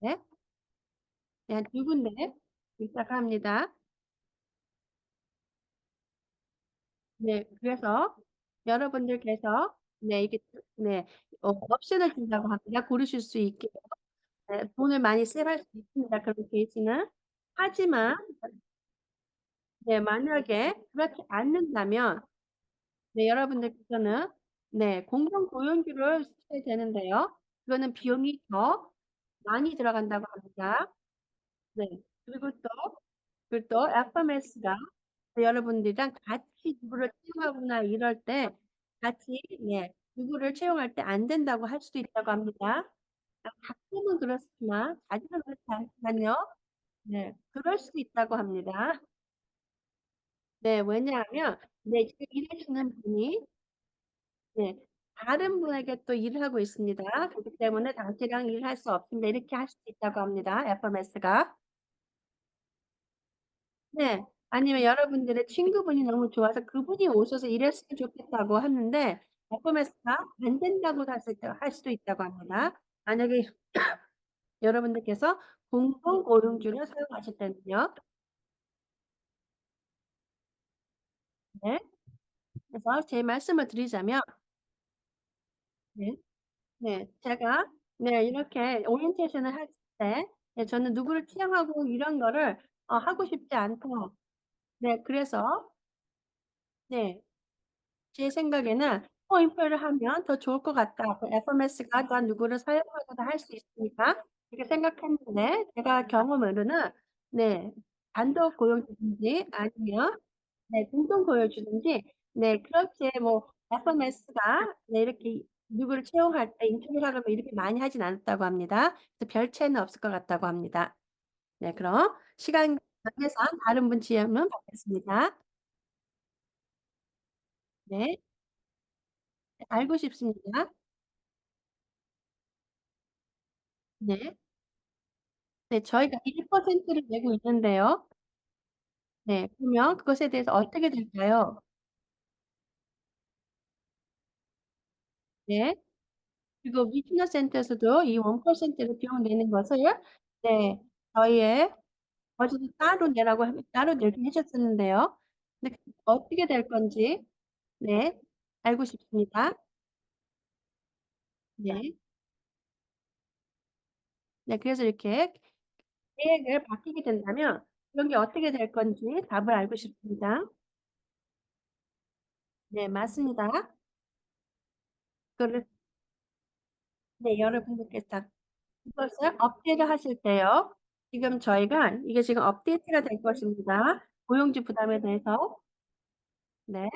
네. 네, 한두 군데 시작합니다. 네, 그래서 여러분들께서 네, 이게 네, 옵션을 준다고 합니다. 고르실 수 있게 네, 돈을 많이 세이브할 수 있습니다. 그런 케이스는. 하지만 네, 만약에 그렇지 않는다면 네, 여러분들께서는 네, 공동 고용주를 쓰셔야 되는데요. 그거는 비용이 더 많이 들어간다고 합니다. 네. 그리고 또 FMS가 여러분들이랑 같이 누구를 채용하거나 이럴 때 같이 네, 누구를 채용할 때 안 된다고 할 수도 있다고 합니다. 가끔은 그렇지만 자주는 그렇지 않지만요. 네, 그럴 수도 있다고 합니다. 네, 왜냐하면 네, 지금 일하시는 분이 네. 다른 분에게 또 일을 하고 있습니다. 그렇기 때문에 당신이랑 일할 수 없습니다. 이렇게 할 수도 있다고 합니다. FMS가. 네. 아니면 여러분들의 친구분이 너무 좋아서 그분이 오셔서 일했으면 좋겠다고 하는데 FMS가 안 된다고 할 수도 있다고 합니다. 만약에 여러분들께서 공동 고용주를 사용하실 때는요. 네. 그래서 제 말씀을 드리자면 네. 네. 제가 네, 이렇게 오리엔테이션을 할 때 네, 저는 누구를 취향하고 이런 거를 하고 싶지 않다. 네 그래서 네. 제 생각에는 '인포를 하면 더 좋을 것 같다. 그 FMS가 또 누구를 사용하거나 할 수 있으니까.' 이렇게 생각했는데 제가 경험으로는 네 단독 고용주든지 아니면 네 공동 고용주든지 네 그렇게 뭐 FMS가 네 이렇게 누구를 채용할 때 인터뷰를 하거나 이렇게 많이 하진 않았다고 합니다. 그래서 별 차이는 없을 것 같다고 합니다. 네 그럼 시간 관계상 다른 분 질문 받겠습니다. 네. 알고 싶습니다. 네. 네. 저희가 1%를 내고 있는데요. 네. 그러면 그것에 대해서 어떻게 될까요? 네. 그리고 미투나 센터에서도 이 1%를 비용을 내는 것을 네 저희의 버jet을 따로 내라고 따로 내게 하셨었는데요. 근데 그게 어떻게 될 건지 네 알고 싶습니다. 네. 네. 그래서 이렇게 계획을 바뀌게 된다면 그런 게 어떻게 될 건지 답을 알고 싶습니다. 네 맞습니다. 그거를 네 여러분들께서 그것을 업데이트하실 때요. 지금 저희가 이게 지금 업데이트가 될 것입니다, 고용주 부담에 대해서. 네.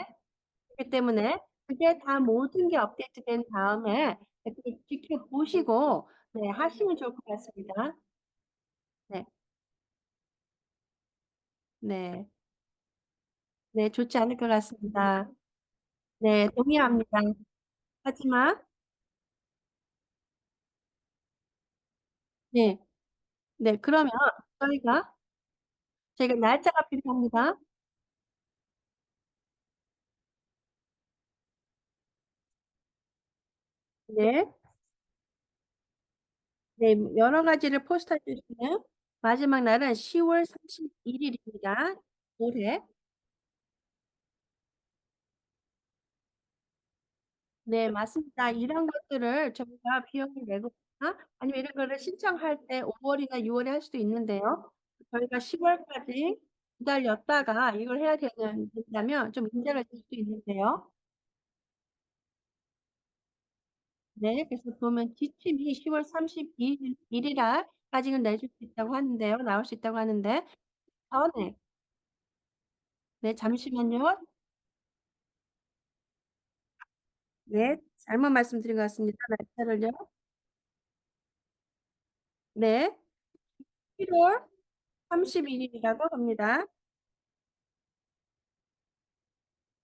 그렇기 때문에 그게 다 모든 게 업데이트된 다음에 이렇게 지켜보시고 네 하시면 좋을 것 같습니다. 네. 네. 네 좋지 않을 것 같습니다. 네 동의합니다. 하지만 네. 네 그러면 저희가 날짜가 필요합니다. 네. 네. 여러 가지를 포스트할 수 있는 마지막 날은 10월 31 일입니다. 올해. 네 맞습니다. 이런 것들을 저희가 비용을 내거나 아니면 이런 거를 신청할 때 5 월이나 6 월에 할 수도 있는데요. 저희가 10 월까지 기다렸다가 이걸 해야 된다면 좀 문제가 될 수도 있는데요. 네. 그래서 보면 지침이 10월 31 일이라 까지는 내줄 수 있다고 하는데요. 나올 수 있다고 하는데 전에 네 잠시만요. 네. 잘못 말씀드린 것 같습니다. 날짜를요. 네. 7월 31 일이라고 합니다.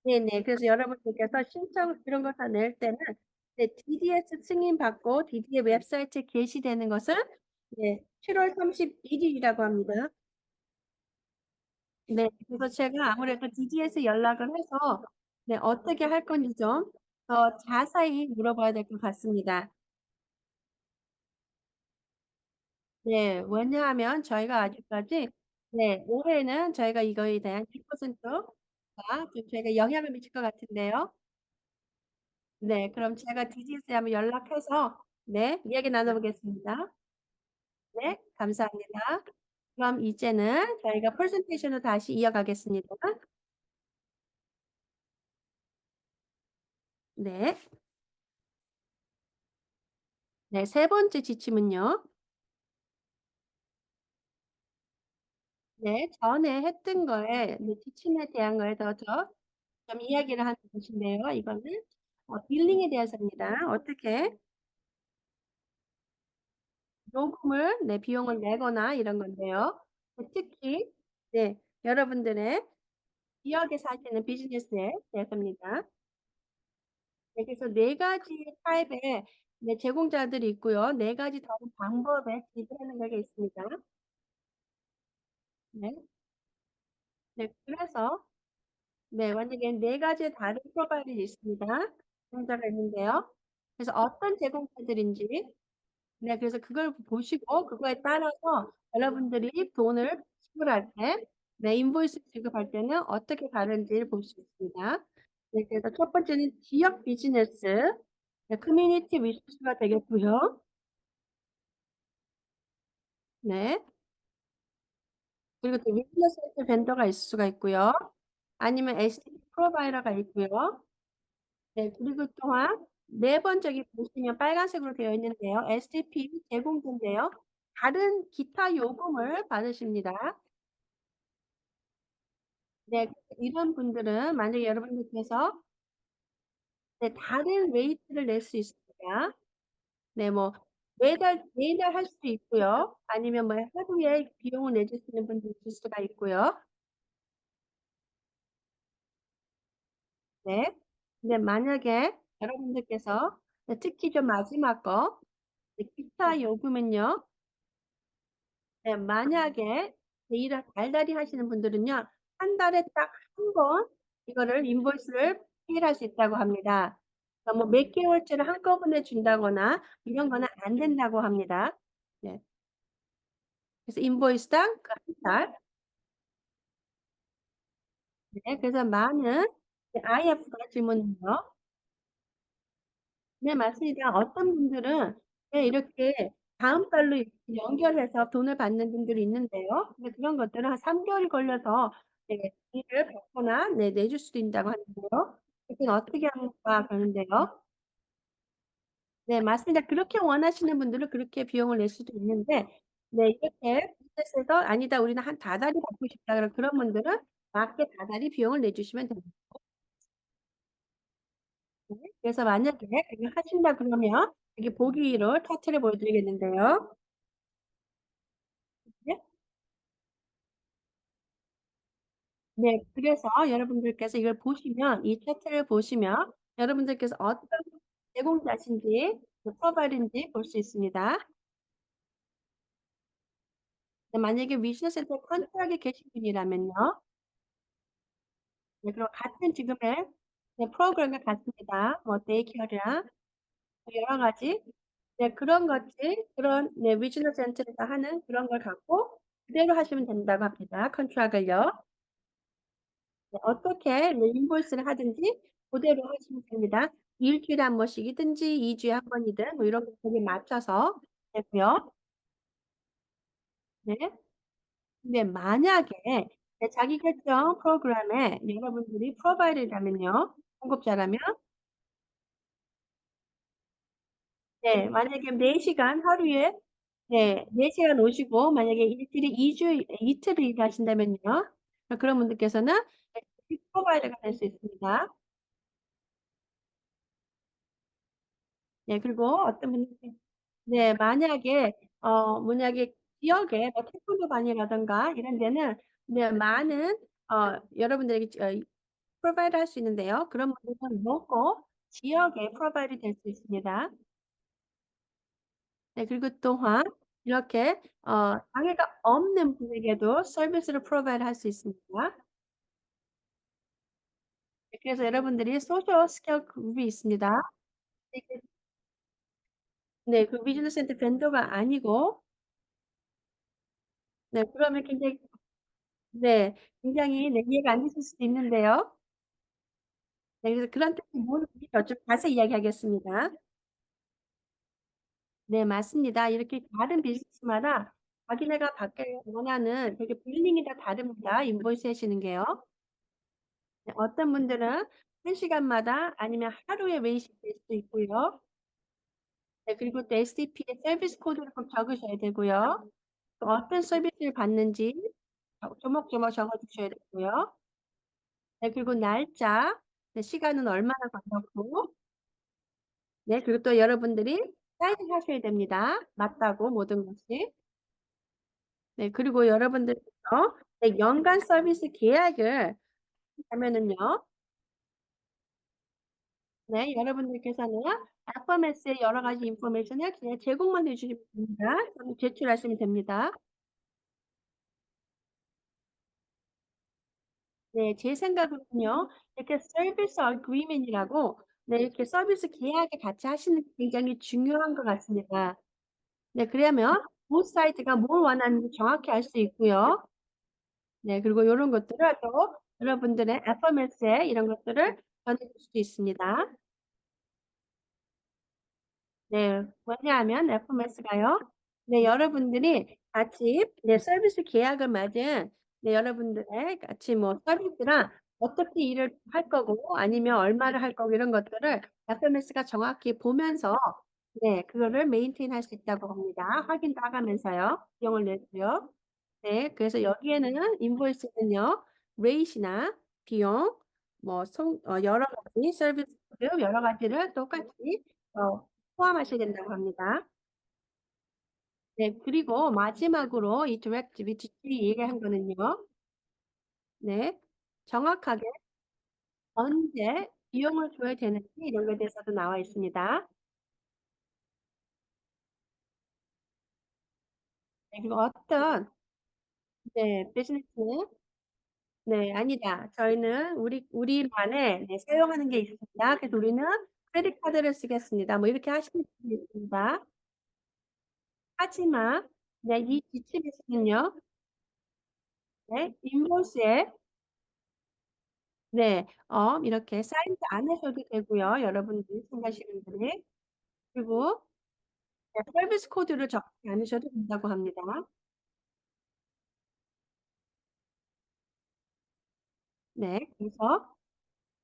네네. 그래서 여러분들께서 신청 이런 거 다 낼 때는 네 DDS 승인받고 DDA 웹사이트에 게시되는 것은 네 7월 31 일이라고 합니다. 네. 그래서 제가 아무래도 DD에서 연락을 해서 네 어떻게 할 건지 좀 더 자세히 물어봐야 될 것 같습니다. 네. 왜냐하면 저희가 아직까지 네 올해는 저희가 이거에 대한 1%가 좀 저희가 영향을 미칠 것 같은데요. 네. 그럼 제가 DGS에 한번 연락해서 네 이야기 나눠 보겠습니다. 네. 감사합니다. 그럼 이제는 저희가 프레젠테이션을 다시 이어가겠습니다. 네. 네. 세 번째 지침은요. 네. 전에 했던 거에 네 지침에 대한 거에 더 좀 이야기를 하는 것인데요. 이거는 빌링에 대해서입니다. 어떻게 요금을 네 비용을 내거나 이런 건데요. 특히 네 여러분들의 지역에 사시는 비즈니스에 대해서입니다. 네 그래서 4 가지 타입의 네 제공자들이 있고요. 4 가지 다른 방법에 지불하는 게 있습니다. 네. 네 그래서 네 만약에 4 가지의 다른 프로바이더가 있습니다. 제공자가 있는데요. 그래서 어떤 제공자들인지 네 그래서 그걸 보시고 그거에 따라서 여러분들이 돈을 지불할 때 네 인보이스 지급할 때는 어떻게 다른지를 볼 수 있습니다. 네 그래서 첫 번째는 지역 비즈니스 네 커뮤니티 리소스가 되겠고요. 네. 그리고 또 윈도우 센터 벤더가 있을 수가 있고요. 아니면 SDP 프로바이더가 있고요. 네, 그리고 또한 네 번 저기 보시면 빨간색으로 되어 있는데요. SDP 제공자인데요. 다른 기타 요금을 받으십니다. 네, 이런 분들은 만약에 여러분들께서 네, 다른 레이트를 낼 수 있습니다. 네, 뭐 매달 할 수도 있고요. 아니면 뭐 하루에 비용을 내주시는 분도 있을 수가 있고요. 네. 근데 만약에 여러분들께서 네, 특히 좀 마지막 거 네, 기타 요금은요. 네, 만약에 일을 달달이 하시는 분들은요. 한 달에 딱 한 번 이거를 인보이스를 페이할 수 있다고 합니다. 그러니까 뭐 몇 개월치를 한꺼번에 준다거나 이런 거는 안 된다고 합니다. 네. 그래서 인보이스당 그 한 달. 네, 그래서 많은 IF가 질문이요. 네, 맞습니다. 어떤 분들은 네, 이렇게 다음 달로 이렇게 연결해서 돈을 받는 분들이 있는데요. 근데 그런 것들은 한 3개월이 걸려서 네, 일을 받거나 네, 내줄 수도 있다고 하는데요. 그건 어떻게 합니까? 그러는데요. 네, 맞습니다. 그렇게 원하시는 분들은 그렇게 비용을 낼 수도 있는데, 네, 이렇게 비즈니스에서 아니다, 우리는 한 다달이 받고 싶다. 그런 분들은 맞게 다달이 비용을 내주시면 됩니다. 네, 그래서 만약에 그걸 하신다 그러면 여기 보기로 차트를 보여드리겠는데요. 네, 네, 그래서 여러분들께서 이걸 보시면, 이 차트를 보시면 여러분들께서 어떤 제공자신지, 프로바이드인지 볼 수 있습니다. 네, 만약에 위즈니스 센터 컨트랙에 계신 분이라면요. 네, 그럼 같은 지금의 네, 프로그램에 같습니다. 뭐 데이케어랑 여러 가지 네, 그런 것들, 그런 네, 위즈니스 센터에서 하는 그런 걸 갖고 그대로 하시면 된다고 합니다. 컨트랙을요. 네, 어떻게 뭐 인보이스를 하든지 그대로 하시면 됩니다. 일주일에 한 번씩이든지 2주에 한 번이든 뭐 이런 것에 맞춰서 되고요. 네. 근데 만약에 네, 자기 결정 프로그램에 여러분들이 프로바이더라면요. 공급자라면 네, 만약에 4시간 하루에 네, 4시간 오시고 만약에 일주일에 2주 이틀을 일하신다면요. 그런 분들께서는 프로바이더가 될 수 있습니다. 네, 그리고 어떤 분이 네, 만약에 만약에 지역에 뭐 태권도반이라든가 이런 데는 네, 많은 여러분들에게 프로바이드 할 수 있는데요. 그런 분들은 로고 지역에 프로바이드 될 수 있습니다. 네, 그리고 또한 이렇게 장애가 없는 분에게도 서비스를 프로바이드 할 수 있습니다. 네, 그래서 여러분들이 소셜 스케일 그룹이 있습니다. 이게 네, 그 비즈니스 센터 벤더가 아니고 네, 그러면 굉장히 네, 굉장히 네, 이해가 안 되실 수도 있는데요. 네, 그래서 그런 뜻이 뭔지 좀 자세히 이야기하겠습니다. 네, 맞습니다. 이렇게 다른 비즈니스마다 자기네가 받길 원하는 되게 빌링이 다 다릅니다. 인보이스 하시는 게요. 네, 어떤 분들은 1시간마다 아니면 하루에 웨이시 될 수도 있고요. 네, 그리고 또 SDP의 서비스 코드를 꼭 적으셔야 되고요. 또 어떤 서비스를 받는지 조목조목 적어주셔야 되고요. 네, 그리고 날짜, 네, 시간은 얼마나 걸렸고, 네, 그리고 또 여러분들이 사인하셔야 됩니다. 맞다고 모든 것이. 네, 그리고 여러분들께서 네, 연간 서비스 계약을 하면은요. 네, 여러분들께서는 FMS의 여러 가지 인포메이션을 그냥 제공만 해주시면 됩니다. 그럼 제출하시면 됩니다. 네, 제 생각으로는요. 이렇게 서비스 어그리먼이라고 네, 이렇게 서비스 계약을 같이 하시는 게 굉장히 중요한 것 같습니다. 네, 그러면 보 사이트가 뭘 원하는지 정확히 알 수 있고요. 네, 그리고 요런 것들을 또 여러분들의 FMS에 이런 것들을 전해줄 수도 있습니다. 네, 왜냐하면 FMS가요. 네, 여러분들이 같이 네, 서비스 계약을 맺은 네, 여러분들의 같이 뭐 서비스랑 어떻게 일을 할 거고 아니면 얼마를 할 거고 이런 것들을 FMS가 정확히 보면서 네, 그거를 메인테인 할 수 있다고 합니다. 확인도 하면서요. 비용을 내고요. 네, 그래서 여기에는 인보이스는요, 레이시나 비용, 뭐 여러 가지 서비스 여러 가지를 똑같이 포함하셔야 된다고 합니다. 네, 그리고 마지막으로 이 디렉티브 지출이 얘기한 거는요. 네, 정확하게 언제 비용을 줘야 되는지 이런 것에 대해서도 나와 있습니다. 네, 그리고 어떤 네, 비즈니스는 네, 아니다. 저희는 우리만의 네, 사용하는 게 있습니다. 그래서 우리는 크레딧 카드를 쓰겠습니다. 뭐 이렇게 하시는 분이 있습니다. 하지만 네, 이 지침에서는요. 네, 인보이스에 네, 이렇게 사인도 안 하셔도 되고요. 여러분들이 생각하시는 분이. 그리고 네, 서비스 코드를 적지 않으셔도 된다고 합니다. 네, 그래서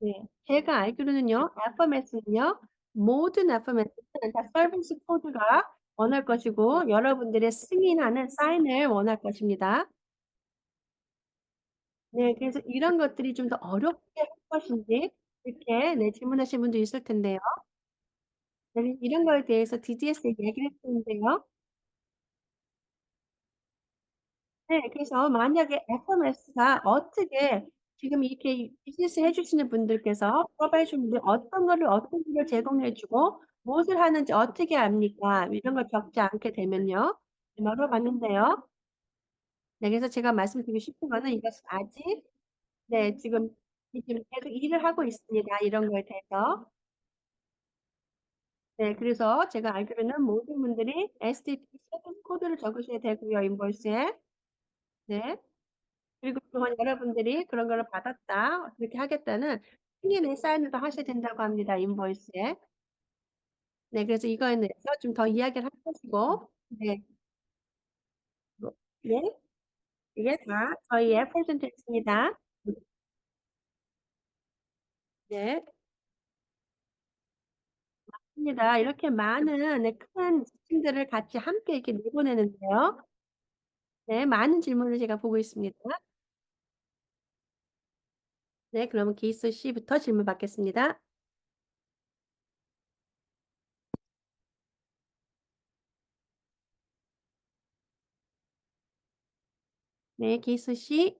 네, 제가 알기로는요, FMS는요, 모든 FMS는 다 서비스 코드가 원할 것이고, 여러분들의 승인하는 사인을 원할 것입니다. 네, 그래서 이런 것들이 좀 더 어렵게 할 것인지, 이렇게 네, 질문하신 분도 있을 텐데요. 네, 이런 거에 대해서 DDS에 얘기를 했는데요. 네, 그래서 만약에 FMS가 어떻게 지금 이렇게 비즈니스 해주시는 분들께서 프로바이션 분들 어떤 거를 어떤 걸 제공해주고 무엇을 하는지 어떻게 압니까? 이런 걸 적지 않게 되면요. 물어봤는데요. 네, 그래서 제가 말씀드리고 싶은 거는 이것은 아직 네, 지금 계속 일을 하고 있습니다. 이런 거에 대해서. 네, 그래서 제가 알기로는 모든 분들이 SDP 서비스 코드를 적으셔야 되고요, 인보이스에. 네. 그리고 또한 여러분들이 그런 거를 받았다, 그렇게 하겠다는 승인의 사인을 또 하셔야 된다고 합니다, 인보이스에. 네, 그래서 이거에 대해서 좀 더 이야기를 할 것이고, 네, 뭐, 네, 이게 다 저희의 프레젠테이션입니다. 네, 입니다. 이렇게 많은 네, 큰 지침들을 같이 함께 이렇게 내보내는데요. 네, 많은 질문을 제가 보고 있습니다. 네, 그러면 케이스 C부터 질문 받겠습니다. 네, 케이스 C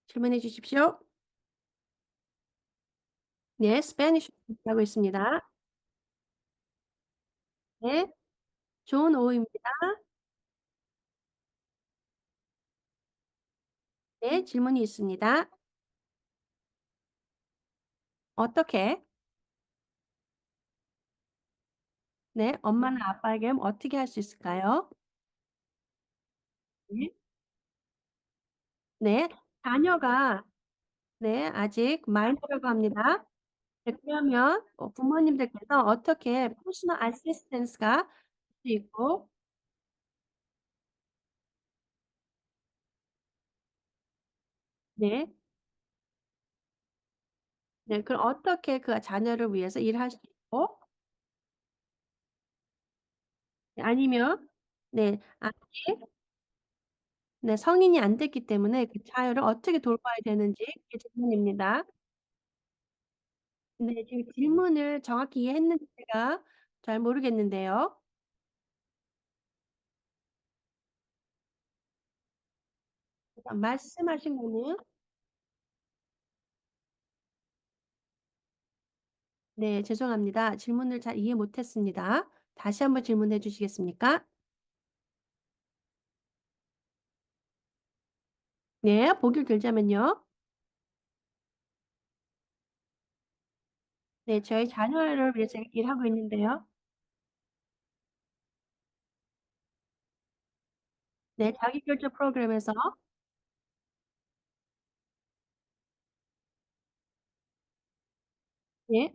질문해 주십시오. 네, 스페니쉬 하고 있습니다. 네, 좋은 오후입니다. 네, 질문이 있습니다. 어떻게? 네, 엄마나 아빠에게 어떻게 할 수 있을까요? 네, 네, 자녀가 네, 아직 마이너라고 합니다. 네, 그러면 부모님들께서 어떻게 퍼스널 어시스턴스가 수 있고, 네, 네, 그럼 어떻게 그 자녀를 위해서 일할 수 있고, 네, 아니면 네, 아직 네, 성인이 안 됐기 때문에 그 자녀를 어떻게 돌봐야 되는지 그게 질문입니다. 네, 지금 질문을 정확히 이해했는지 제가 잘 모르겠는데요. 말씀하신 거는 네, 죄송합니다. 질문을 잘 이해 못했습니다. 다시 한번 질문해 주시겠습니까? 네, 보기를 들자면요. 네, 저희 자녀를 위해서 일하고 있는데요. 네, 자기결정 프로그램에서 네,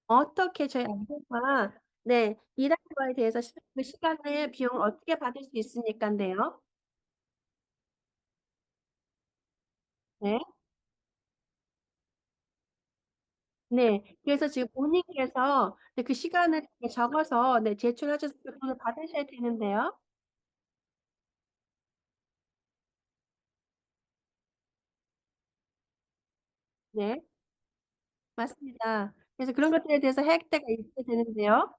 어떻게 저희 아이가 네. 일하는 거에 대해서 그 시간의 비용을 어떻게 받을 수 있으니깐데요. 네. 네. 그래서 지금 본인께서 네 그 시간을 적어서 네 제출하셔서 그거를 받으셔야 되는데요. 네. 맞습니다. 그래서 그런 것들에 대해서 혜택가 있게 되는데요.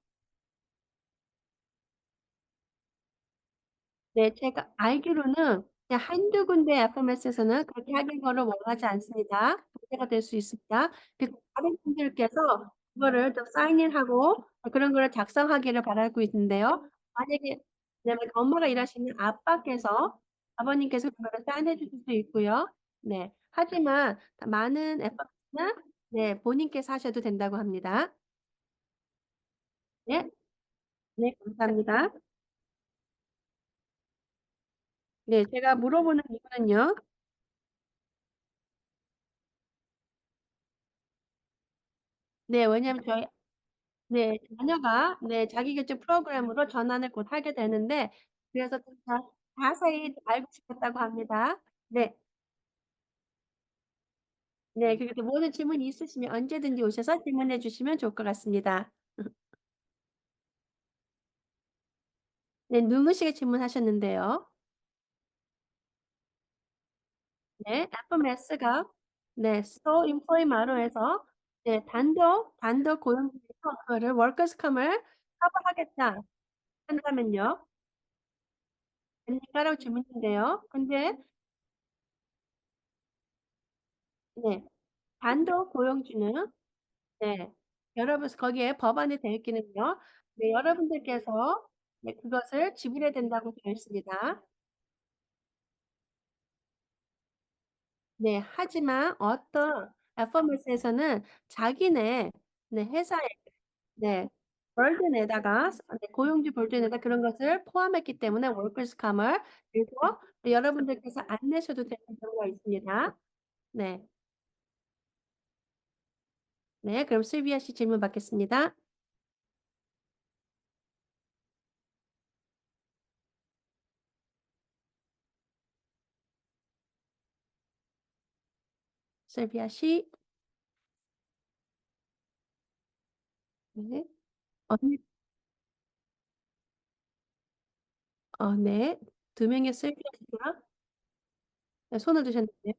네. 제가 알기로는 그냥 한두 군데 FMS에서는 그렇게 하는 거를 원하지 않습니다. 문제가 될 수 있습니다. 그래서 다른 분들께서 그거를 좀 사인인하고 그런 거를 작성하기를 바라고 있는데요. 만약에 왜냐면 엄마가 일하시는 아빠께서 아버님께서 그거를 사인해 주실 수 있고요. 네. 하지만 많은 FMS는 네 본인께서 하셔도 된다고 합니다. 네. 네 감사합니다. 네. 제가 물어보는 이유는요. 네. 왜냐하면 저희 네. 자녀가 네 자기결정 프로그램으로 전환을 곧 하게 되는데 그래서 좀 자세히 알고 싶었다고 합니다. 네. 네. 그리고 모든 질문이 있으시면 언제든지 오셔서 질문해 주시면 좋을 것 같습니다. 네. 누구시게 질문하셨는데요. 네. FMS가 네 sole employee 마루에서 네 단독 고용주에서 그거를 workers comp을 커버하겠다 한다면요. 됩니까라고 질문인데요. 근데 네. 단독 고용주는 네. 여러분 거기에 법안에 되어 있기는요. 네 여러분들께서 네 그것을 지불해야 된다고 되어 있습니다. 네. 하지만 어떤 FMS에서는 자기네 네 회사에 네 burden에다가 네 고용주 burden에다 그런 것을 포함했기 때문에 workers comp을 그래서 네 여러분들께서 안 내셔도 되는 경우가 있습니다. 네. 네. 그럼 실비아 씨 질문 받겠습니다. 실비아 씨. 네. 언니 네. 두 명의 실비아 씨가 네 손을 드셨는데요.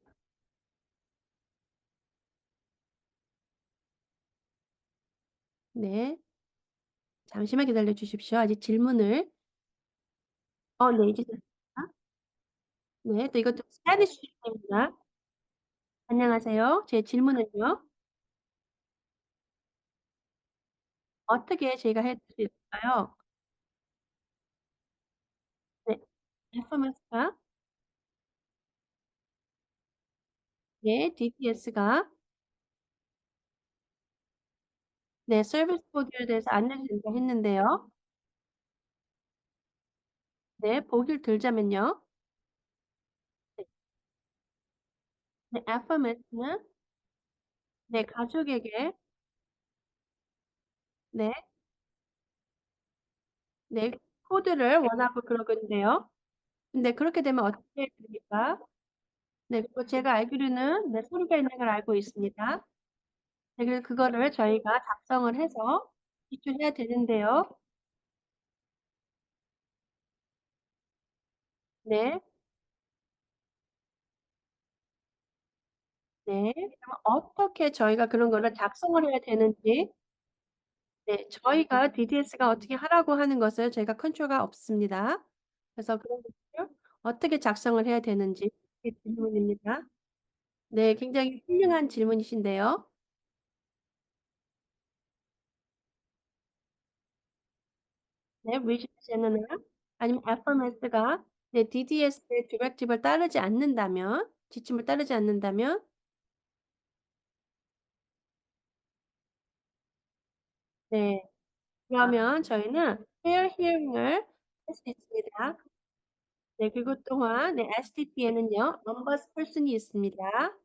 네. 잠시만 기다려 주십시오. 아직 질문을 네 이제 됐습니다. 네. 또 이것도 스패니쉬 입니다. 안녕하세요. 제 질문은요. 어떻게 제가 해드릴 수 있을까요? 네. FMS가 네 DPS가 네 서비스 보기에 대해서 안내를 드린다고 했는데요. 네. 보기를 들자면요. 네. 네 FMS는 네 가족에게 네. 네. 코드를 원하고 그러는데요. 근데 그렇게 되면 어떻게 해야 됩니까? 네. 그거 제가 알기로는 네 서류가 있는 걸 알고 있습니다. 네 그래서 그거를 저희가 작성을 해서 제출해야 되는데요. 네. 네. 그럼 어떻게 저희가 그런 거를 작성을 해야 되는지 네 저희가 DDS가 어떻게 하라고 하는 것을 저희가 컨트롤가 없습니다. 그래서 그런 것들을 어떻게 작성을 해야 되는지 그게 질문입니다. 네. 굉장히 훌륭한 질문이신데요. 네. 위시제너나 아니면 FMS가 네 DDS의 디렉티브를 따르지 않는다면 지침을 따르지 않는다면 네. 그러면 저희는 fair hearing을 할 수 있습니다. 네. 그것 또한 네 STP에는요 ombudsperson이 있습니다.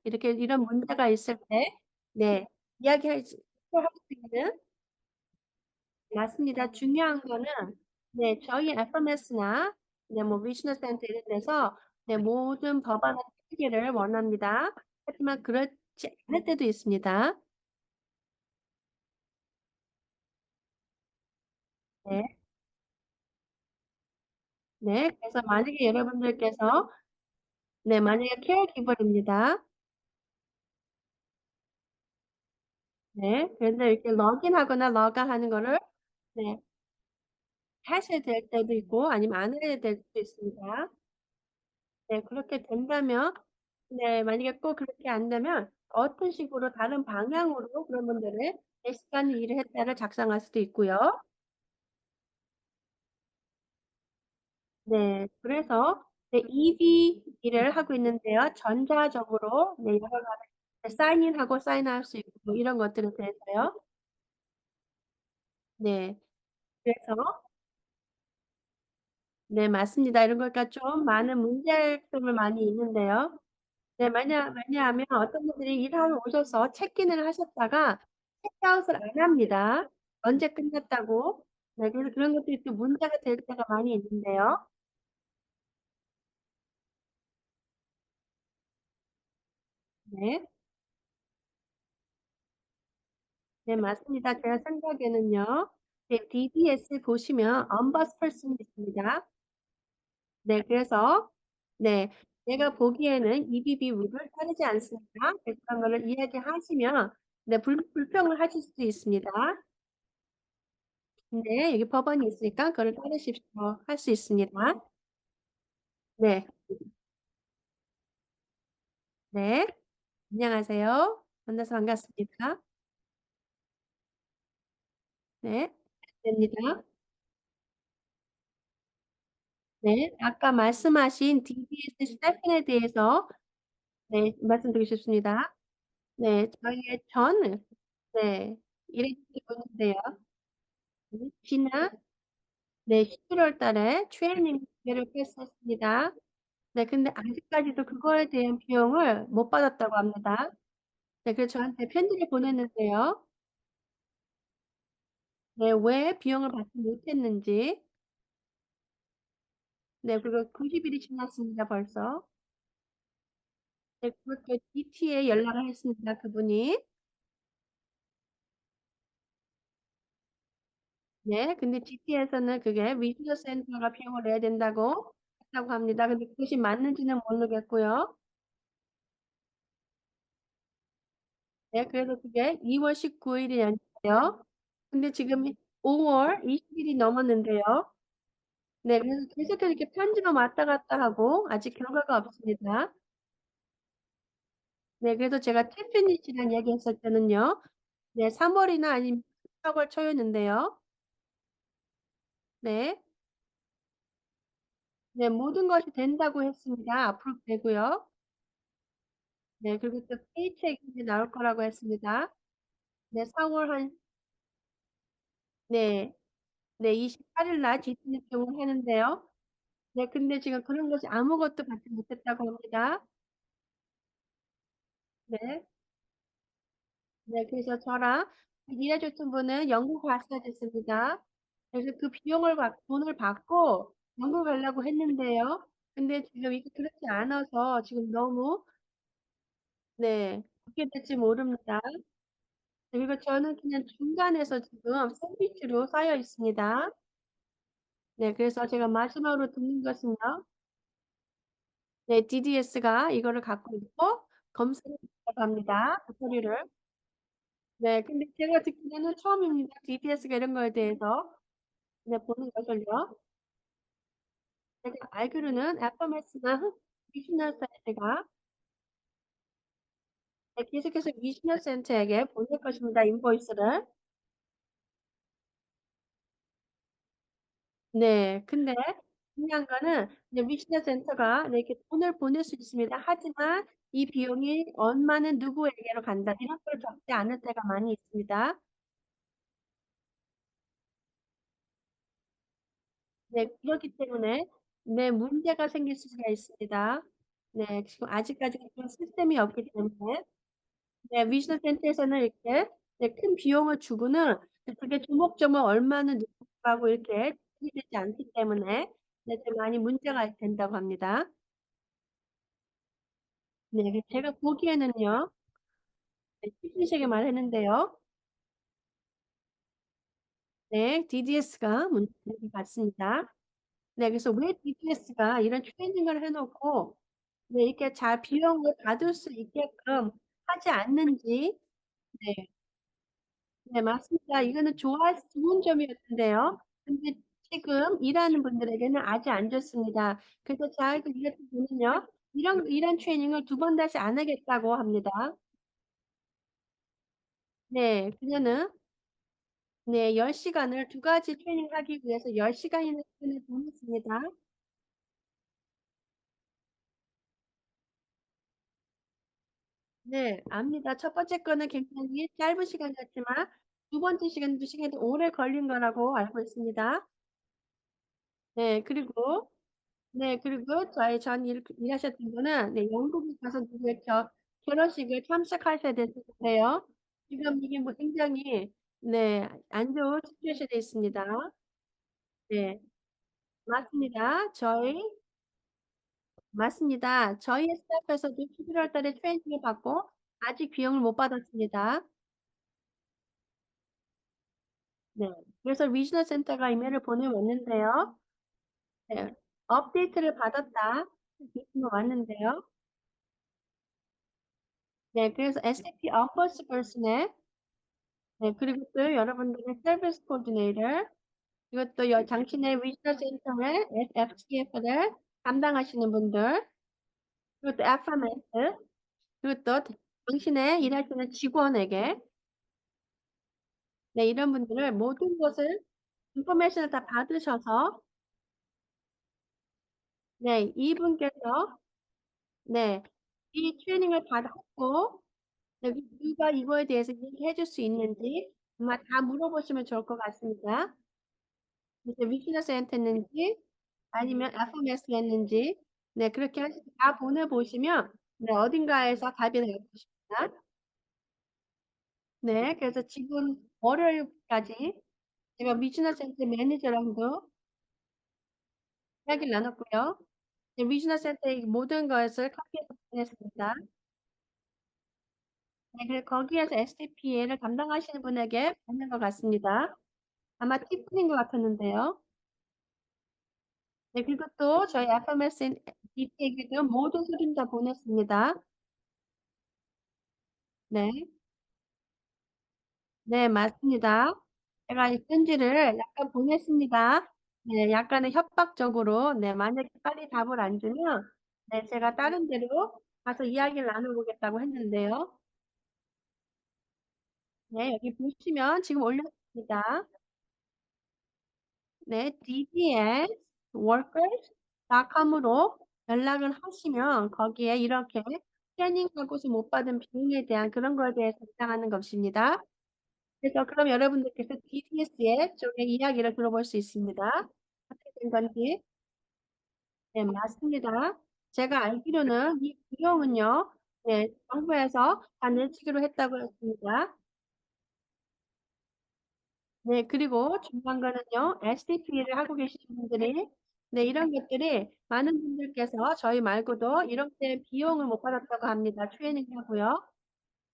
이렇게 이런 문제가 있을 때 네 이야기할 수 있는 맞습니다. 중요한 거는 네, 저희 FMS나 네, 뭐 리지널 센터 이런 데서 네, 모든 법안을 쓰기를 원합니다. 하지만 그렇지 않을 때도 있습니다. 네, 네. 그래서 만약에 여러분들께서 네, 만약에 케어기버입니다. 네, 그런데 이렇게 로그인하거나 로그하는 거를 네, 하셔야 될 때도 있고 아니면 안 해야 될 때도 있습니다. 네, 그렇게 된다면 네, 만약에 꼭 그렇게 안 되면 어떤 식으로 다른 방향으로 그런 분들은 몇 시간 일을 했다를 작성할 수도 있고요. 네, 그래서 네, EB 일을 하고 있는데요. 전자적으로 네, 여러 가지 사인인하고 사인할 수 있고 뭐 이런 것들에 대해서요. 네, 그래서 네, 맞습니다. 이런 거니까 좀 많은 문제점을 많이 있는데요. 네, 왜냐하면 어떤 분들이 일하러 오셔서 체크인을 하셨다가 체크아웃을 안 합니다. 언제 끝났다고. 네, 그래서 그런 것들이 또 문제가 될 때가 많이 있는데요. 네, 네, 맞습니다. 제가 생각에는요. 네, DBS 보시면 엄버스펄슨이 있습니다. 네, 그래서 네, 내가 보기에는 EBB 룰을 따르지 않습니다. 그래서 그런 거를 이야기하시면 네, 불평을 하실 수도 있습니다. 근데 여기 법원이 있으니까 그걸 따르십시오. 할 수 있습니다. 네, 네. 안녕하세요. 만나서 반갑습니다. 네, 됩니다. 네, 아까 말씀하신 DBS 스태핑에 대해서 네, 말씀드리고 싶습니다. 네, 저희의 전 네, 일해주고 있는데요. 지난 네, 11월 달에 트레이닝 계획했었습니다. 네, 근데 아직까지도 그거에 대한 비용을 못 받았다고 합니다. 네, 그래서 저한테 편지를 보냈는데요. 네, 왜 비용을 받지 못했는지. 네, 그리고 90일이 지났습니다, 벌써. 네, 그것도 DT에 연락을 했습니다, 그분이. 네, 근데 GT에서는 그게 리지널 센터가 비용을 내야 된다고 했다고 합니다. 근데 그것이 맞는지는 모르겠고요. 네, 그래서 그게 2월 19일이었는데요. 근데 지금 5월 20일이 넘었는데요. 네, 그래서 계속 이렇게 편지가 왔다 갔다 하고 아직 결과가 없습니다. 네, 그래서 제가 티ffany 씨랑 얘기했을 때는요. 네, 3월이나 아니면 4월 초였는데요. 네. 네, 모든 것이 된다고 했습니다. 앞으로 되고요. 네, 그리고 또 페이체크 나올 거라고 했습니다. 네, 4월 네, 네, 28일 날 지지는 경을 하는데요. 네, 근데 지금 그런 것이 아무것도 받지 못했다고 합니다. 네, 네, 그래서 저랑 일해줬던 분은 영국 갔어야 됐습니다. 그래서 그 돈을 받고 영국 가려고 했는데요. 근데 지금 이게 그렇지 않아서 지금 너무, 네, 어떻게 될지 모릅니다. 그리고 저는 그냥 중간에서 지금 샌드위치로 쌓여 있습니다. 네, 그래서 제가 마지막으로 듣는 것은요. 네, DDS가 이거를 갖고 있고 검색을 합니다. 그 서류를. 네, 근데 제가 듣기에는 처음입니다. DDS가 이런 거에 대해서 네, 보는 것을요. 제가 알기로는 FMS나 미시널 사이트가 네, 계속해서 미시널 센터에게 보낼 것입니다. 인보이스를. 네, 근데 중요한 거는 이제 미시널 센터가 네, 이렇게 돈을 보낼 수 있습니다. 하지만 이 비용이 얼마는 누구에게로 간다 이런 걸 적지 않을 때가 많이 있습니다. 네, 그렇기 때문에 네, 문제가 생길 수가 있습니다. 네, 지금 아직까지 그런 시스템이 없기 때문에 네, 미션 센터에서는 이렇게 네, 큰 비용을 주고는 그게 조목조목 얼마는 누구하고 이렇게 되지 않기 때문에 네, 좀 많이 문제가 된다고 합니다. 네, 제가 보기에는요, 네, 최신식에만 했는데요. 네, DDS가 문제인 것 같습니다. 네, 그래서 왜 DDS가 이런 트레이닝을 해놓고 네, 이렇게 잘 비용을 받을 수 있게끔 하지 않는지, 네, 네, 맞습니다. 이거는 좋은 점이었는데요. 근데 지금 일하는 분들에게는 아직 안 좋습니다. 그래서 잘 이렇게 보면요. 이런 트레이닝을 두 번 다시 안 하겠다고 합니다. 네, 그녀는 네, 10시간을 두 가지 트레이닝 하기 위해서 10시간이나 시간을 보냈습니다. 네, 압니다. 첫 번째 거는 굉장히 짧은 시간이었지만 두 번째 시간이 오래 걸린 거라고 알고 있습니다. 네, 그리고 일하셨던 분은 네, 영국에 가서 누구의 결혼식을 참석하셔야 됐는데요. 지금 이게 뭐 굉장히 네, 안 좋은 시츄에이션에 있습니다. 네, 맞습니다. 맞습니다. 저희 스타프에서도 11월 달에 트레이닝을 받고 아직 비용을 못 받았습니다. 네. 그래서 리지널 센터가 이메일을 보내왔는데요. 네. 업데이트를 받았다. 메시지가 왔는데요. 네. 그래서 SAP 엄버스पर्슨에 네. 그리고 또 여러분들의 서비스 코디네이터 그리고 또 당신의 리지널 센터의 FTF를 담당하시는 분들 그리고 또 FMS 그리고 또 당신의 일하시는 직원에게 네. 이런 분들을 모든 것을 인포메이션을 다 받으셔서 네. 이분께서 네. 이 트레이닝을 받았고 여기 누가 이거에 대해서 얘기해 줄 수 있는지 아마 다 물어보시면 좋을 것 같습니다. 이제 위키너스한테는지 아니면 FMS였는지 네 그렇게 하시고 다 보내보시면 네 어딘가에서 답이 나올 것입니다. 네 그래서 지금 월요일까지 제가 위즈너 센터 매니저랑도 이야기를 나눴고요. 네, 위즈너 센터의 모든 것을 커피해서 보냈습니다. 네, 그래서 거기에서 STPA를 담당하시는 분에게 보낸 것 같습니다. 아마 티프인 것 같았는데요. 네, 그리고 또 저희 FMSN DT에게도 모든 서류 다 보냈습니다. 네, 네, 맞습니다. 제가 이 편지를 약간 보냈습니다. 네, 약간의 협박적으로, 네, 만약에 빨리 답을 안 주면, 네, 제가 다른 데로 가서 이야기를 나눠보겠다고 했는데요. 네, 여기 보시면 지금 올렸습니다. 네, ddsworkers.com으로 연락을 하시면 거기에 이렇게 트레이닝하고서 못 받은 비용에 대한 그런 거에 대해서 답장하는 것입니다. 그래서 그럼 여러분들께서 DDS의 쪽의 이야기를 들어볼 수 있습니다. 어떻게 된 건지. 네, 맞습니다. 제가 알기로는 이 비용은요, 네, 정부에서 다 내주기로 했다고 했습니다. 네, 그리고 중요한 거는요, STP를 하고 계시는 분들이, 네, 이런 것들이 많은 분들께서 저희 말고도 이렇게 비용을 못 받았다고 합니다. 트레이닝 하고요.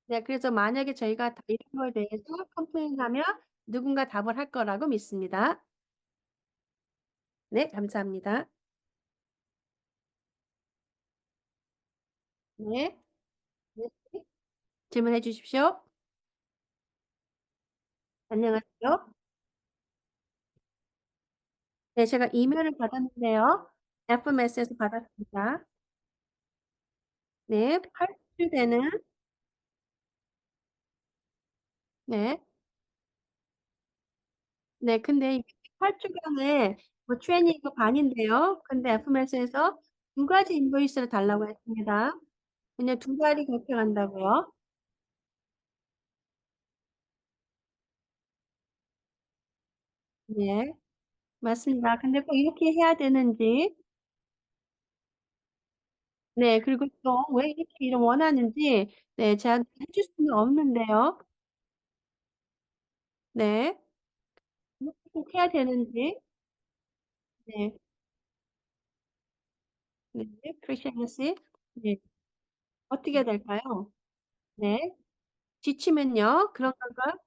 네, 그래서 만약에 저희가 다 이런 거에 대해서 컴플레인 하면 누군가 답을 할 거라고 믿습니다. 네, 감사합니다. 네, 네, 질문해 주십시오. 안녕하세요. 네, 제가 이메일을 받았는데요. FMS에서 받았습니다. 네, 8주 되는, 네. 네, 근데 8주간의 뭐 트레이닝도 반인데요. 근데 FMS에서 두 가지 인보이스를 달라고 했습니다. 그냥 두 달이 그렇게 간다고요? 네, 맞습니다. 근데 꼭 이렇게 해야 되는지, 네, 그리고 또 왜 이렇게 일을 원하는지, 네, 제한테 해줄 수는 없는데요. 네. 꼭 해야 되는지. 네. 네. 크리스티아니스. 네. 어떻게 해야 될까요? 네. 지치면요. 그런 건가?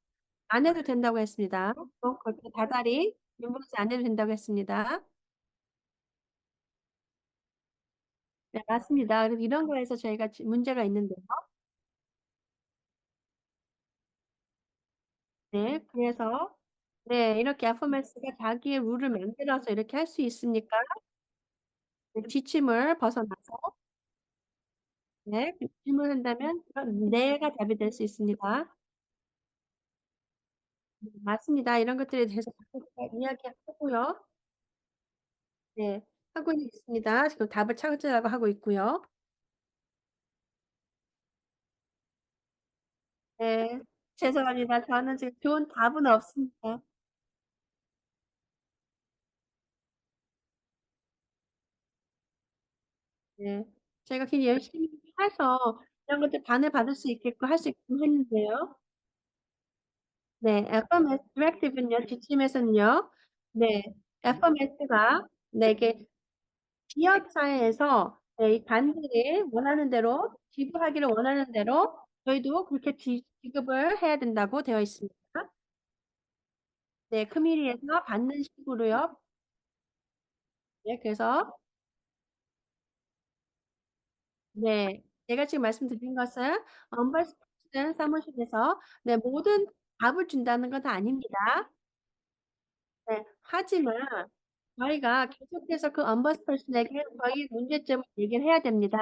안 해도 된다고 했습니다. 또 그렇게 다달이 윤버스 안 해도 된다고 했습니다. 네, 맞습니다. 그래서 이런 거에서 저희가 문제가 있는데요. 네, 그래서 네, 이렇게 FMS가 자기의 룰을 만들어서 이렇게 할 수 있으니까 네, 지침을 벗어나서 네, 질문한다면 그런 네가 답이 될 수 있습니다. 맞습니다. 이런 것들에 대해서 자꾸 이야기하고요. 네, 하고 있습니다. 지금 답을 찾으려고 하고 있고요. 네, 죄송합니다. 저는 지금 좋은 답은 없습니다. 네, 제가 굉장히 열심히 해서 이런 것들 반을 받을 수 있게끔 할 수 있게끔 했는데요. 네, FMS 디렉티브는요, 지침에서는요, 네, FMS가 네, 이게 지역 사회에서 네, 이 반대를 원하는 대로 지급하기를 원하는 대로 저희도 그렇게 지급을 해야 된다고 되어 있습니다. 네, 크미리에서 받는 식으로요. 네, 그래서 네, 제가 지금 말씀드린 것은 엄버스는 사무실에서 네, 모든 답을 준다는 건 아닙니다. 네, 하지만 저희가 계속해서 그 엄버스퍼슨에게 저희 문제점을 얘기를 해야 됩니다.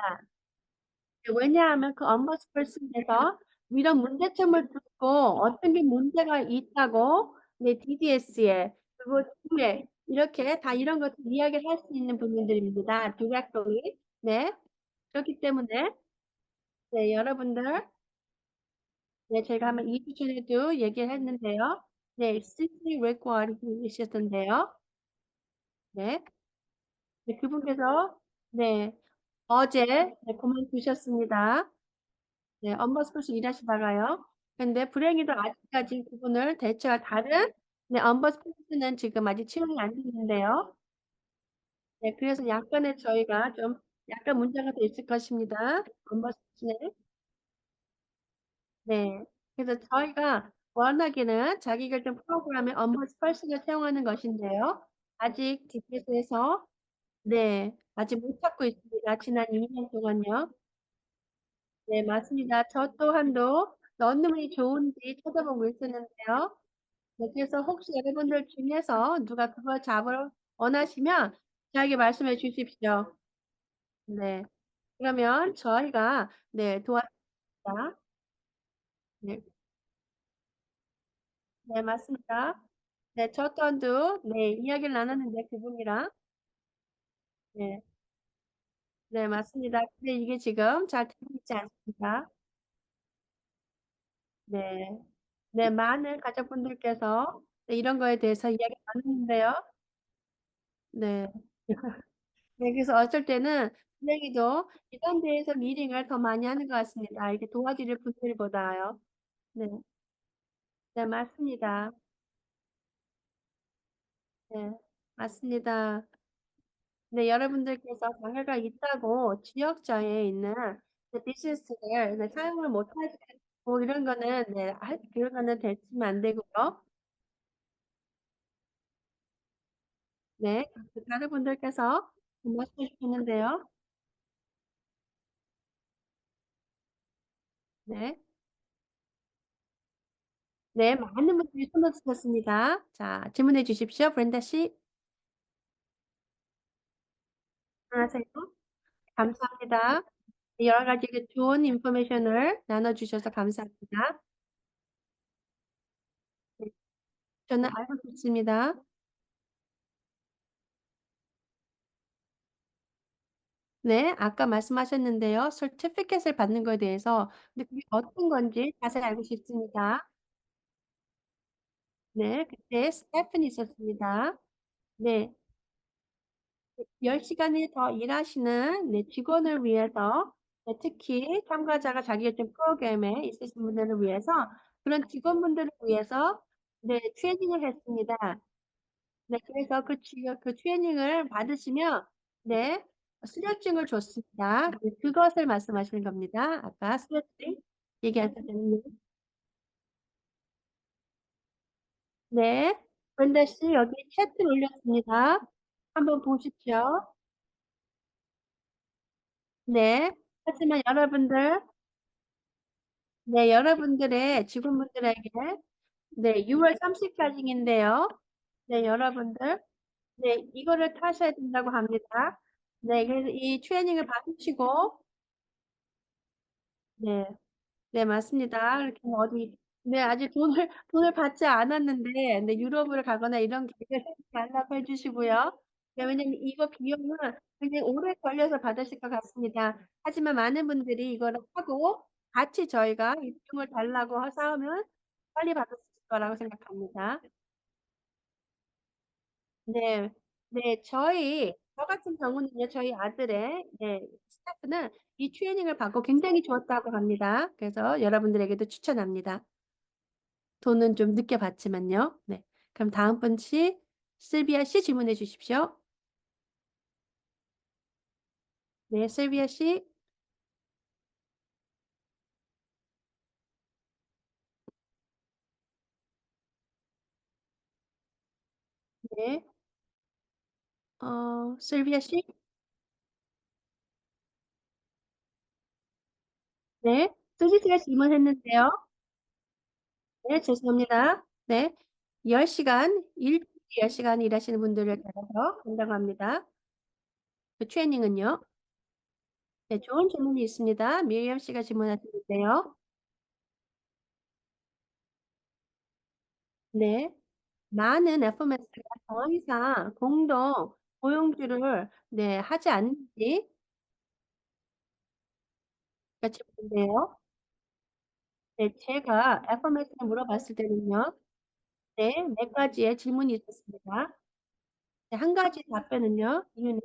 왜냐하면 그 엄버스퍼슨에서 이런 문제점을 듣고 어떤 게 문제가 있다고 네, DDS에 그리고 팀에 이렇게 다 이런 것을 이야기를 할 수 있는 부분들입니다. 디렉토리. 네. 그렇기 때문에 네, 여러분들 네, 제가 한번 2주 전에도 얘기를 했는데요. 네, 시티 레코드이셨던데요. 네. 네, 그분께서 네, 어제 네, 그만두셨습니다. 네, 엄버스퍼스 일하시다가요. 근데 불행히도 아직까지 그분을 대체할 다른 네, 엄버스퍼스는 지금 아직 채용이 안 됐는데요. 네, 그래서 약간의 저희가 좀 약간 문제가 더 있을 것입니다. 엄버스퍼스는. 네. 그래서 저희가 원하기는 자기결정 프로그램에 엄버스퍼스를 사용하는 것인데요. 아직 DBS에서 네, 아직 못 찾고 있습니다. 지난 2년 동안요. 네, 맞습니다. 저 또한도 넣는 좋은지 찾아보고 있었는데요. 네, 그래서 혹시 여러분들 중에서 누가 그걸 잡으러 원하시면 저에게 말씀해 주십시오. 네. 그러면 저희가 네, 도와드립니다. 네, 네, 맞습니다. 네, 저 또한도 네, 이야기를 나눴는데 그분이랑 네, 네, 맞습니다. 근데 이게 지금 잘 되고 있지 않습니다. 네. 네, 많은 가족분들께서 네, 이런 거에 대해서 이야기 나눴는데요. 네. 네, 그래서 어쩔 때는 선생님도 이런 데에서 미팅을 더 많이 하는 것 같습니다. 이렇게 도와드릴 분들보다요. 네, 네, 맞습니다. 네, 맞습니다. 네, 여러분들께서 장애가 있다고 지역자에 있는 그 비즈니스를 네, 사용을 못하시고 이런 거는 네, 그런 거는 되시면 안 되고요. 네, 그 다른 분들께서 말씀해 주셨는데요. 네. 네, 많은 분들이 손을 드셨습니다. 자, 질문해 주십시오. 브렌다 씨. 안녕하세요. 감사합니다. 여러 가지 그 좋은 인포메이션을 나눠주셔서 감사합니다. 네, 저는 알고 있습니다. 네, 아까 말씀하셨는데요. 설티피켓을 받는 거에 대해서 근데 그게 어떤 건지 자세히 알고 싶습니다. 네, 그때 스태프는 있었습니다. 네, 10시간이 더 일하시는 네, 직원을 위해서 네, 특히 참가자가 자기결정 프로그램에 있으신 분들을 위해서 그런 직원분들을 위해서 네, 트레이닝을 했습니다. 네, 그래서 그 트레이닝을 받으시면, 네, 수료증을 줬습니다. 네, 그것을 말씀하시는 겁니다. 아까 수료증 얘기하셨잖아요. 네, 브렌다 씨, 여기 채트 올렸습니다. 한번 보십시오. 네, 하지만 여러분들, 네, 여러분들의 직원분들에게, 네, 6월 30일까지인데요. 네, 여러분들, 네, 이거를 타셔야 된다고 합니다. 네, 그래서 이 트레이닝을 받으시고, 네, 네, 맞습니다. 이렇게 뭐 어디, 네, 아직 돈을 받지 않았는데, 네, 유럽을 가거나 이런 계획을 하지 말라고 해주시고요. 네, 왜냐면 이거 비용은 굉장히 오래 걸려서 받으실 것 같습니다. 하지만 많은 분들이 이거를 하고 같이 저희가 이 비용을 달라고 싸우면 빨리 받을 수 있을 거라고 생각합니다. 네, 네, 저 같은 경우는요, 저희 아들의, 네, 스타프는 이 트레이닝을 받고 굉장히 좋았다고 합니다. 그래서 여러분들에게도 추천합니다. 돈은 좀 늦게 받지만요. 네. 그럼 다음 분씨, 실비아 씨 질문해 주십시오. 네, 실비아 씨. 네. 실비아 씨. 네. 수지 씨가 질문했는데요. 네, 죄송합니다. 네. 10시간, 일 10시간 일하시는 분들을 대해서 한다고 합니다. 그 트레이닝은요. 네, 좋은 질문이 있습니다. 미리엄 씨가 질문하셨는데요. 네. 많은 FMS가 더 이상 공동 고용주를 네, 하지 않는지 여쭤보는데요. 네, 제가 FMS에 물어봤을 때는요. 네, 몇 가지의 질문이 있었습니다. 네, 한 가지 답변은요. 이유는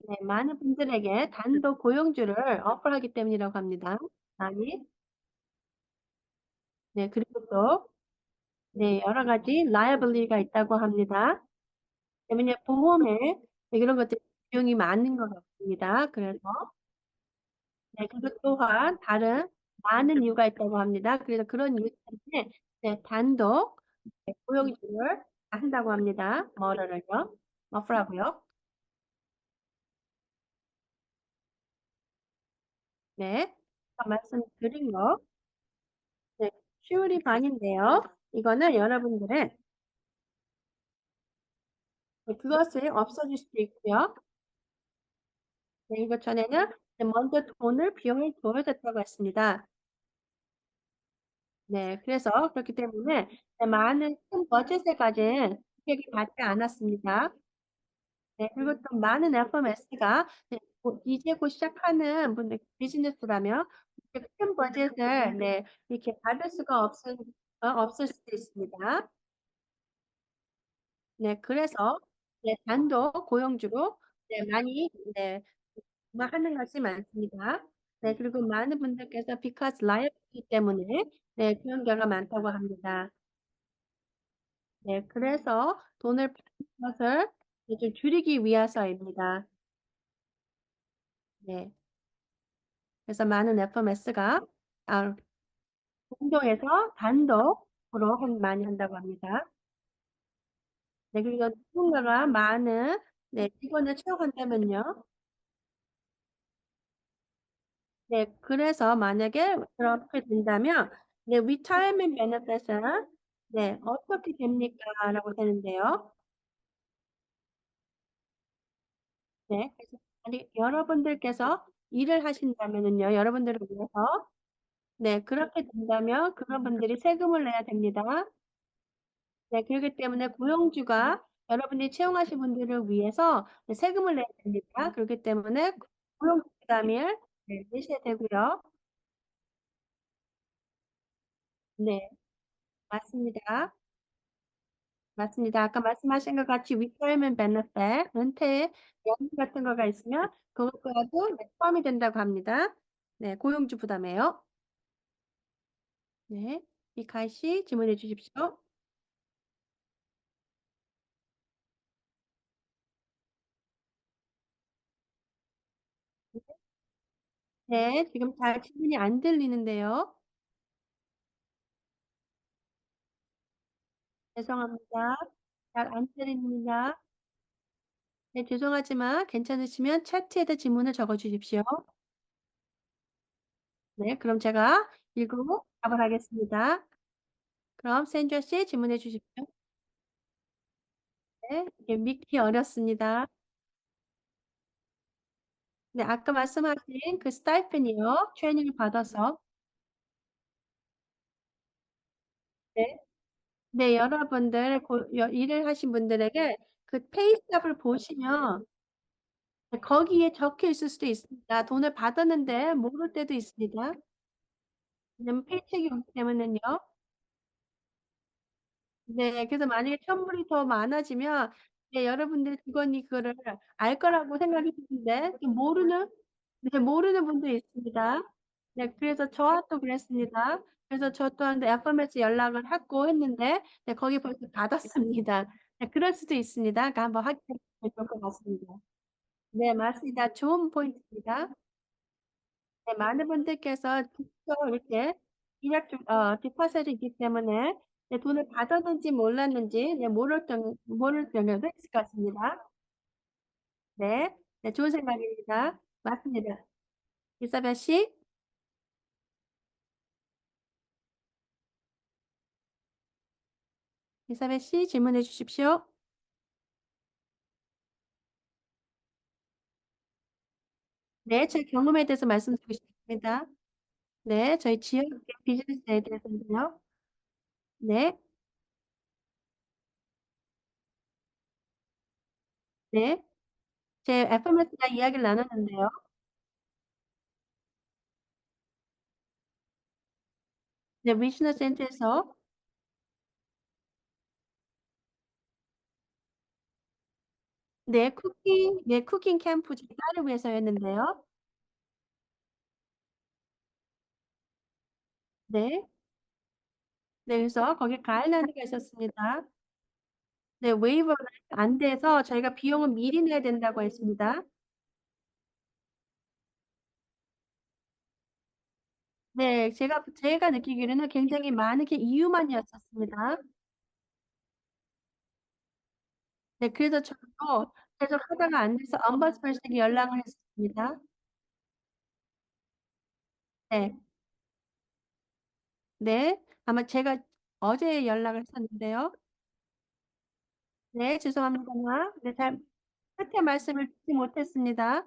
네, 많은 분들에게 단독 고용주를 어플하기 때문이라고 합니다. 많이. 네, 그리고 또 네, 여러 가지 liability가 있다고 합니다. 때문에 보험에 네, 이런 것들 비용이 많은 것 같습니다. 그래서 네, 그리고 또한 다른 많은 이유가 있다고 합니다. 그래서 그런 이유 때문에 네, 단독 네, 고용주를 한다고 합니다. 뭐를요? 어플하고요. 네, 아까 말씀드린 거 네, 슈리 반인데요. 이거는 여러분들의 네, 그것을 없어질 수도 있고요. 네, 이것 전에는 네, 먼저 비용을 보여줬다고 했습니다. 네, 그래서 그렇기 때문에 네, 많은 큰 버젯에 가진 고객이 받지 않았습니다. 네, 그리고 또 많은 FMS가 네, 이제 곧 시작하는 분들 비즈니스라면 이렇게 큰 버젯을 네, 이렇게 받을 수가 없을 수도 있습니다. 네, 그래서 네, 단독 고용주로 네, 많이 네, 하는 것이 많습니다. 네, 그리고 많은 분들께서 because liability 때문에 네, 그런 경우가 많다고 합니다. 네, 그래서 돈을 받는 것을 네, 좀 줄이기 위해서입니다. 네, 그래서 많은 FMS가 공동에서 단독으로 많이 한다고 합니다. 네, 그리고 누군가가 많은 네, 직원을 채용한다면요. 네, 그래서 만약에 그렇게 된다면 네, retirement benefit은 네, 어떻게 됩니까? 라고 되는데요. 네, 그래서 아니, 여러분들께서 일을 하신다면은요, 여러분들을 위해서 네, 그렇게 된다면 그런 분들이 세금을 내야 됩니다. 네, 그렇기 때문에 고용주가 여러분이 채용하신 분들을 위해서 네, 세금을 내야 됩니다. 그렇기 때문에 고용주 부담을 네, 내셔야 되고요. 네, 맞습니다. 맞습니다. 아까 말씀하신 것 같이 retirement benefit, 은퇴 연금 같은 거가 있으면 그것과도 네, 포함이 된다고 합니다. 네, 고용주 부담이에요. 네, 이카이 씨 질문해 주십시오. 네, 지금 잘 질문이 안 들리는데요. 죄송합니다. 잘 안 들립니다. 네, 죄송하지만 괜찮으시면 차트에다 질문을 적어 주십시오. 네, 그럼 제가 읽고 답을 하겠습니다. 그럼 샌저 씨 질문해 주십시오. 네, 이게 믿기 어렵습니다. 네, 아까 말씀하신 그 스타이펜이요. 트레이닝을 받아서. 네. 네, 여러분들, 일을 하신 분들에게 그 페이스탑을 보시면 거기에 적혀 있을 수도 있습니다. 돈을 받았는데 모를 때도 있습니다. 왜냐면 페이첵이 오기 때문에요. 네, 그래서 만약에 천불이 더 많아지면 네, 여러분들 직원이 그거를 알 거라고 생각이 드는데 모르는 분도 있습니다. 네, 그래서 저도 그랬습니다. 그래서 저 또한 FMS 연락을 하고 했는데 네, 거기 벌써 받았습니다. 네, 그럴 수도 있습니다. 그러니까 한번 확인해 보면 좋을 것 같습니다. 네, 맞습니다. 좋은 포인트입니다. 네, 많은 분들께서 직접 이렇게 디파셋이 있기 때문에 네, 돈을 받았는지 몰랐는지 네, 모를 경우도 있을 것 같습니다. 네, 네, 좋은 생각입니다. 맞습니다. 이사벨 씨, 이사벨 씨 질문해 주십시오. 네, 제 경험에 대해서 말씀드리고 싶습니다. 네, 저희 지역 비즈니스에 대해서는요. 네, 네, 제 FMS가 이야기를 나눴는데요. 네, 리지널 센터에서 쿠킹 캠프 저희 딸을 위해서였는데요. 네, 네, 그래서 거기 가일랜드가 있었습니다. 네, 웨이버가 안 돼서 저희가 비용을 미리 내야 된다고 했습니다. 네, 제가 느끼기로는 굉장히 많은 게 이유만이었었습니다. 네, 그래서 저도 계속 하다가 안 돼서 엄버스पर्스에게 연락을 했습니다. 네, 네, 아마 제가 어제 연락을 했었는데요. 네, 죄송합니다. 네, 끝에 말씀을 듣지 못했습니다.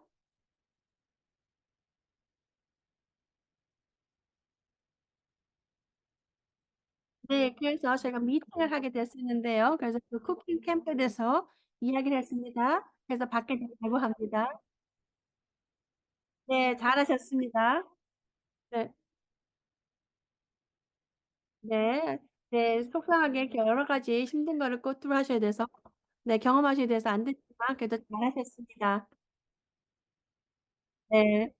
네, 그래서 제가 미팅을 하게 됐었는데요. 그래서 그 쿠킹 캠프에 대해서 이야기를 했습니다. 그래서 받게 됐다고 합니다. 네, 잘하셨습니다. 네, 네, 네, 속상하게 이렇게 여러 가지 힘든 거를 꼬투로 하셔야 돼서, 네, 경험하셔야 돼서 안 됐지만, 그래도 잘하셨습니다. 네,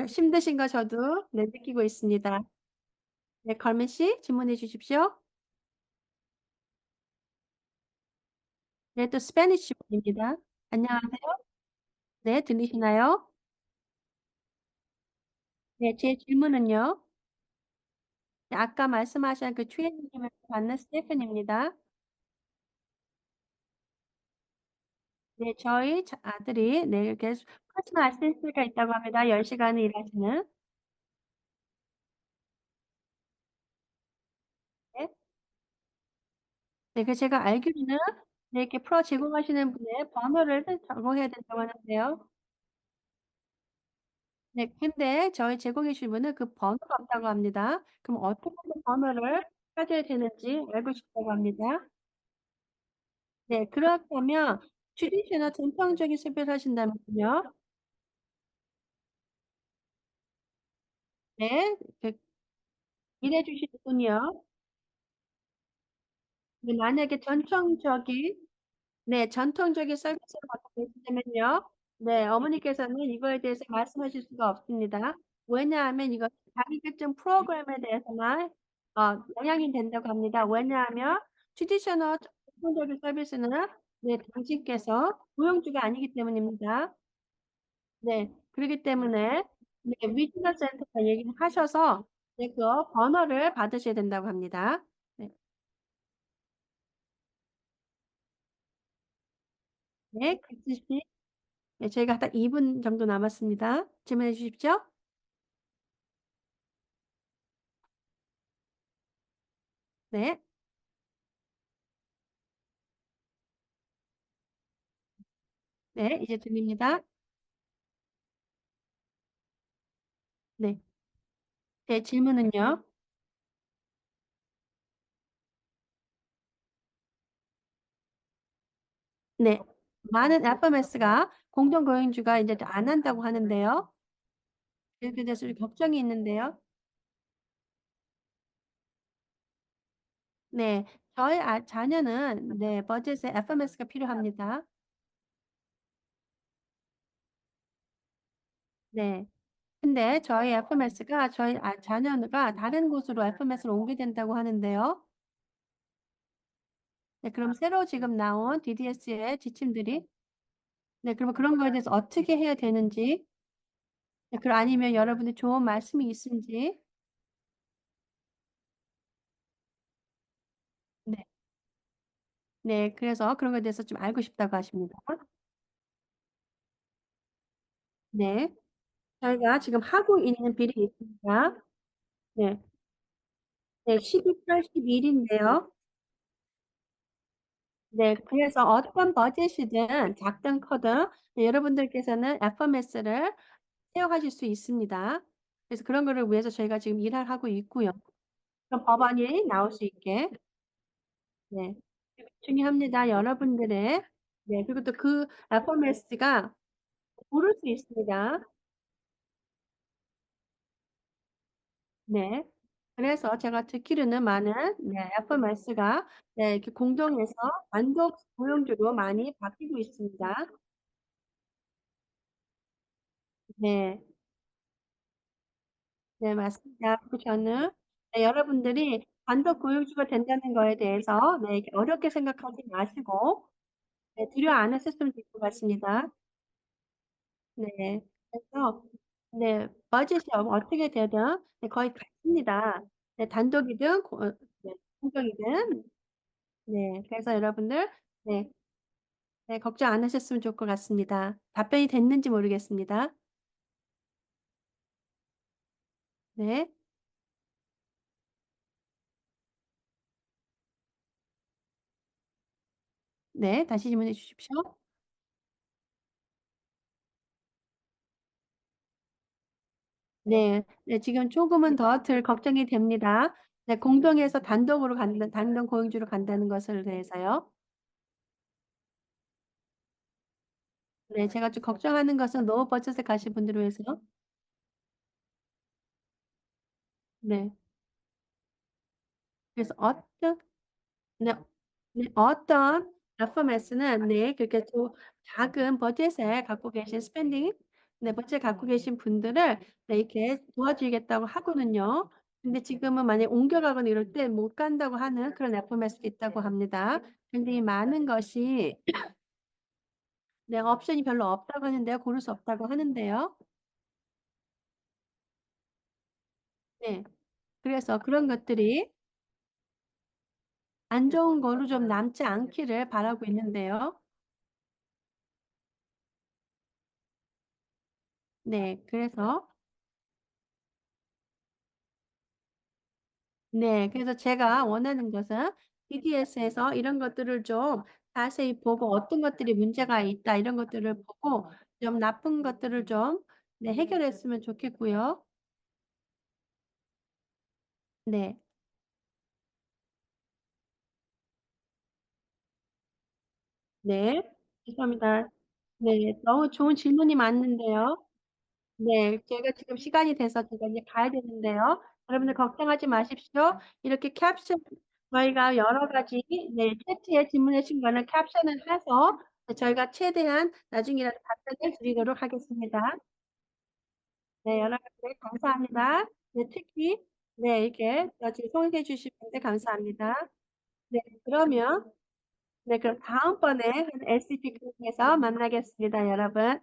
힘드신 거 저도, 네, 느끼고 있습니다. 네, 걸민 씨, 질문해 주십시오. 네, 또 스페니쉬 분입니다. 안녕하세요. 네, 들리시나요? 네, 제 질문은요. 네, 아까 말씀하신 그 트레이닝을 받는 스테픈입니다. 네, 저희 아들이 네, 이렇게 퍼스널 아시스트가 있다고 합니다. 10시간을 일하시는. 네. 네, 그 제가 알기로는 네, 이렇게 프로 제공하시는 분의 번호를 적어야 된다고 하는데요. 네, 근데 저희 제공해 주신 분은 그 번호가 없다고 합니다. 그럼 어떻게 그 번호를 찾아야 되는지 알고 싶다고 합니다. 네, 그렇다면 트디셔널 전통적인 수비를 하신다면요. 네, 그 일해 주실 분이요. 네, 만약에 전통적인 서비스를 받고 계시다면요. 네, 어머니께서는 이거에 대해서 말씀하실 수가 없습니다. 왜냐하면 이거 자기계증 프로그램에 대해서만 영향이 된다고 합니다. 왜냐하면 트디셔널 전통적인 서비스는 네, 당신께서 고용주가 아니기 때문입니다. 네, 그렇기 때문에 네, 위즈널 센터에 얘기하셔서 네, 그 번호를 받으셔야 된다고 합니다. 네, 네, 네, 저희가 딱 2분 정도 남았습니다. 질문해 주십시오. 네, 네, 이제 들립니다. 네, 제 질문은요. 네, 많은 FMS가 공동고용주가 이제 안 한다고 하는데요. 그에 대해서 좀 걱정이 있는데요. 네, 저희 자녀는 네, 버젯에 FMS가 필요합니다. 네. 근데 저희 FMS가 저희 자녀가 다른 곳으로 FMS를 옮게 된다고 하는데요. 네, 그럼 새로 지금 나온 DDS의 지침들이 네, 그러면 그런 거에 대해서 어떻게 해야 되는지, 네, 그럼 아니면 여러분의 좋은 말씀이 있은지, 네, 네, 그래서 그런 거에 대해서 좀 알고 싶다고 하십니다. 네, 저희가 지금 하고 있는 비리 있습니다. 네, 네, 12/81인데요. 네, 그래서 어떤 버젯이든 작든 커든 네, 여러분들께서는 FMS를 사용하실 수 있습니다. 그래서 그런 거를 위해서 저희가 지금 일을 하고 있고요. 그런 법안이 나올 수 있게. 네. 중요합니다. 여러분들의 네, 그리고 또 그 FMS가 고를 수 있습니다. 네. 그래서 제가 듣기로는 많은 네, FMS가 네, 이렇게 공동에서 단독 고용주로 많이 바뀌고 있습니다. 네. 네, 맞습니다. 그 저는 네, 여러분들이 단독 고용주가 된다는 거에 대해서 네, 이렇게 어렵게 생각하지 마시고 네, 두려워 안 하셨으면 좋을 것 같습니다. 네. 그래서 네, 버짓이 어떻게 되든 네, 거의 같습니다. 네, 단독이든 네, 공동이든 네, 그래서 여러분들 네, 네, 걱정 안 하셨으면 좋을 것 같습니다. 답변이 됐는지 모르겠습니다. 네, 네, 다시 질문해 주십시오. 네, 네, 지금 조금은 더 덜 걱정이 됩니다. 네, 공동에서 단독으로 단독 고용주로 간다는 것을 대해서요. 네, 제가 좀 걱정하는 것은 노 버짓에 가신 분들을 위해서. 네, 그래서 네, 네, 어떤 FMS는 네, 그렇게 또 작은 버젯에 갖고 계신 스pen딩, 네, 버젯 갖고 계신 분들을 네, 이렇게 도와주겠다고 하거든요. 근데 지금은 만약에 옮겨가거나 이럴 때 못 간다고 하는 그런 FMS도 있다고 합니다. 굉장히 많은 것이 네, 옵션이 별로 없다고 하는데요. 고를 수 없다고 하는데요. 네. 그래서 그런 것들이 안 좋은 거로 좀 남지 않기를 바라고 있는데요. 네. 그래서 네. 그래서 제가 원하는 것은 BDS에서 이런 것들을 좀 자세히 보고 어떤 것들이 문제가 있다 이런 것들을 보고 좀 나쁜 것들을 좀 네, 해결했으면 좋겠고요. 네. 네. 죄송합니다. 네. 너무 좋은 질문이 많은데요. 네. 제가 지금 시간이 돼서 제가 이제 가야 되는데요. 여러분들 걱정하지 마십시오. 이렇게 캡션 저희가 여러 가지 네 채트에 질문해 주신 거는 캡션을 해서 네 저희가 최대한 나중이라도 답변을 드리도록 하겠습니다. 네. 여러분들 감사합니다. 네. 특히 네 이렇게 지금 소개해 주신 분들 감사합니다. 네. 그러면 네 그럼 다음번에 SCP 에서 만나겠습니다, 여러분.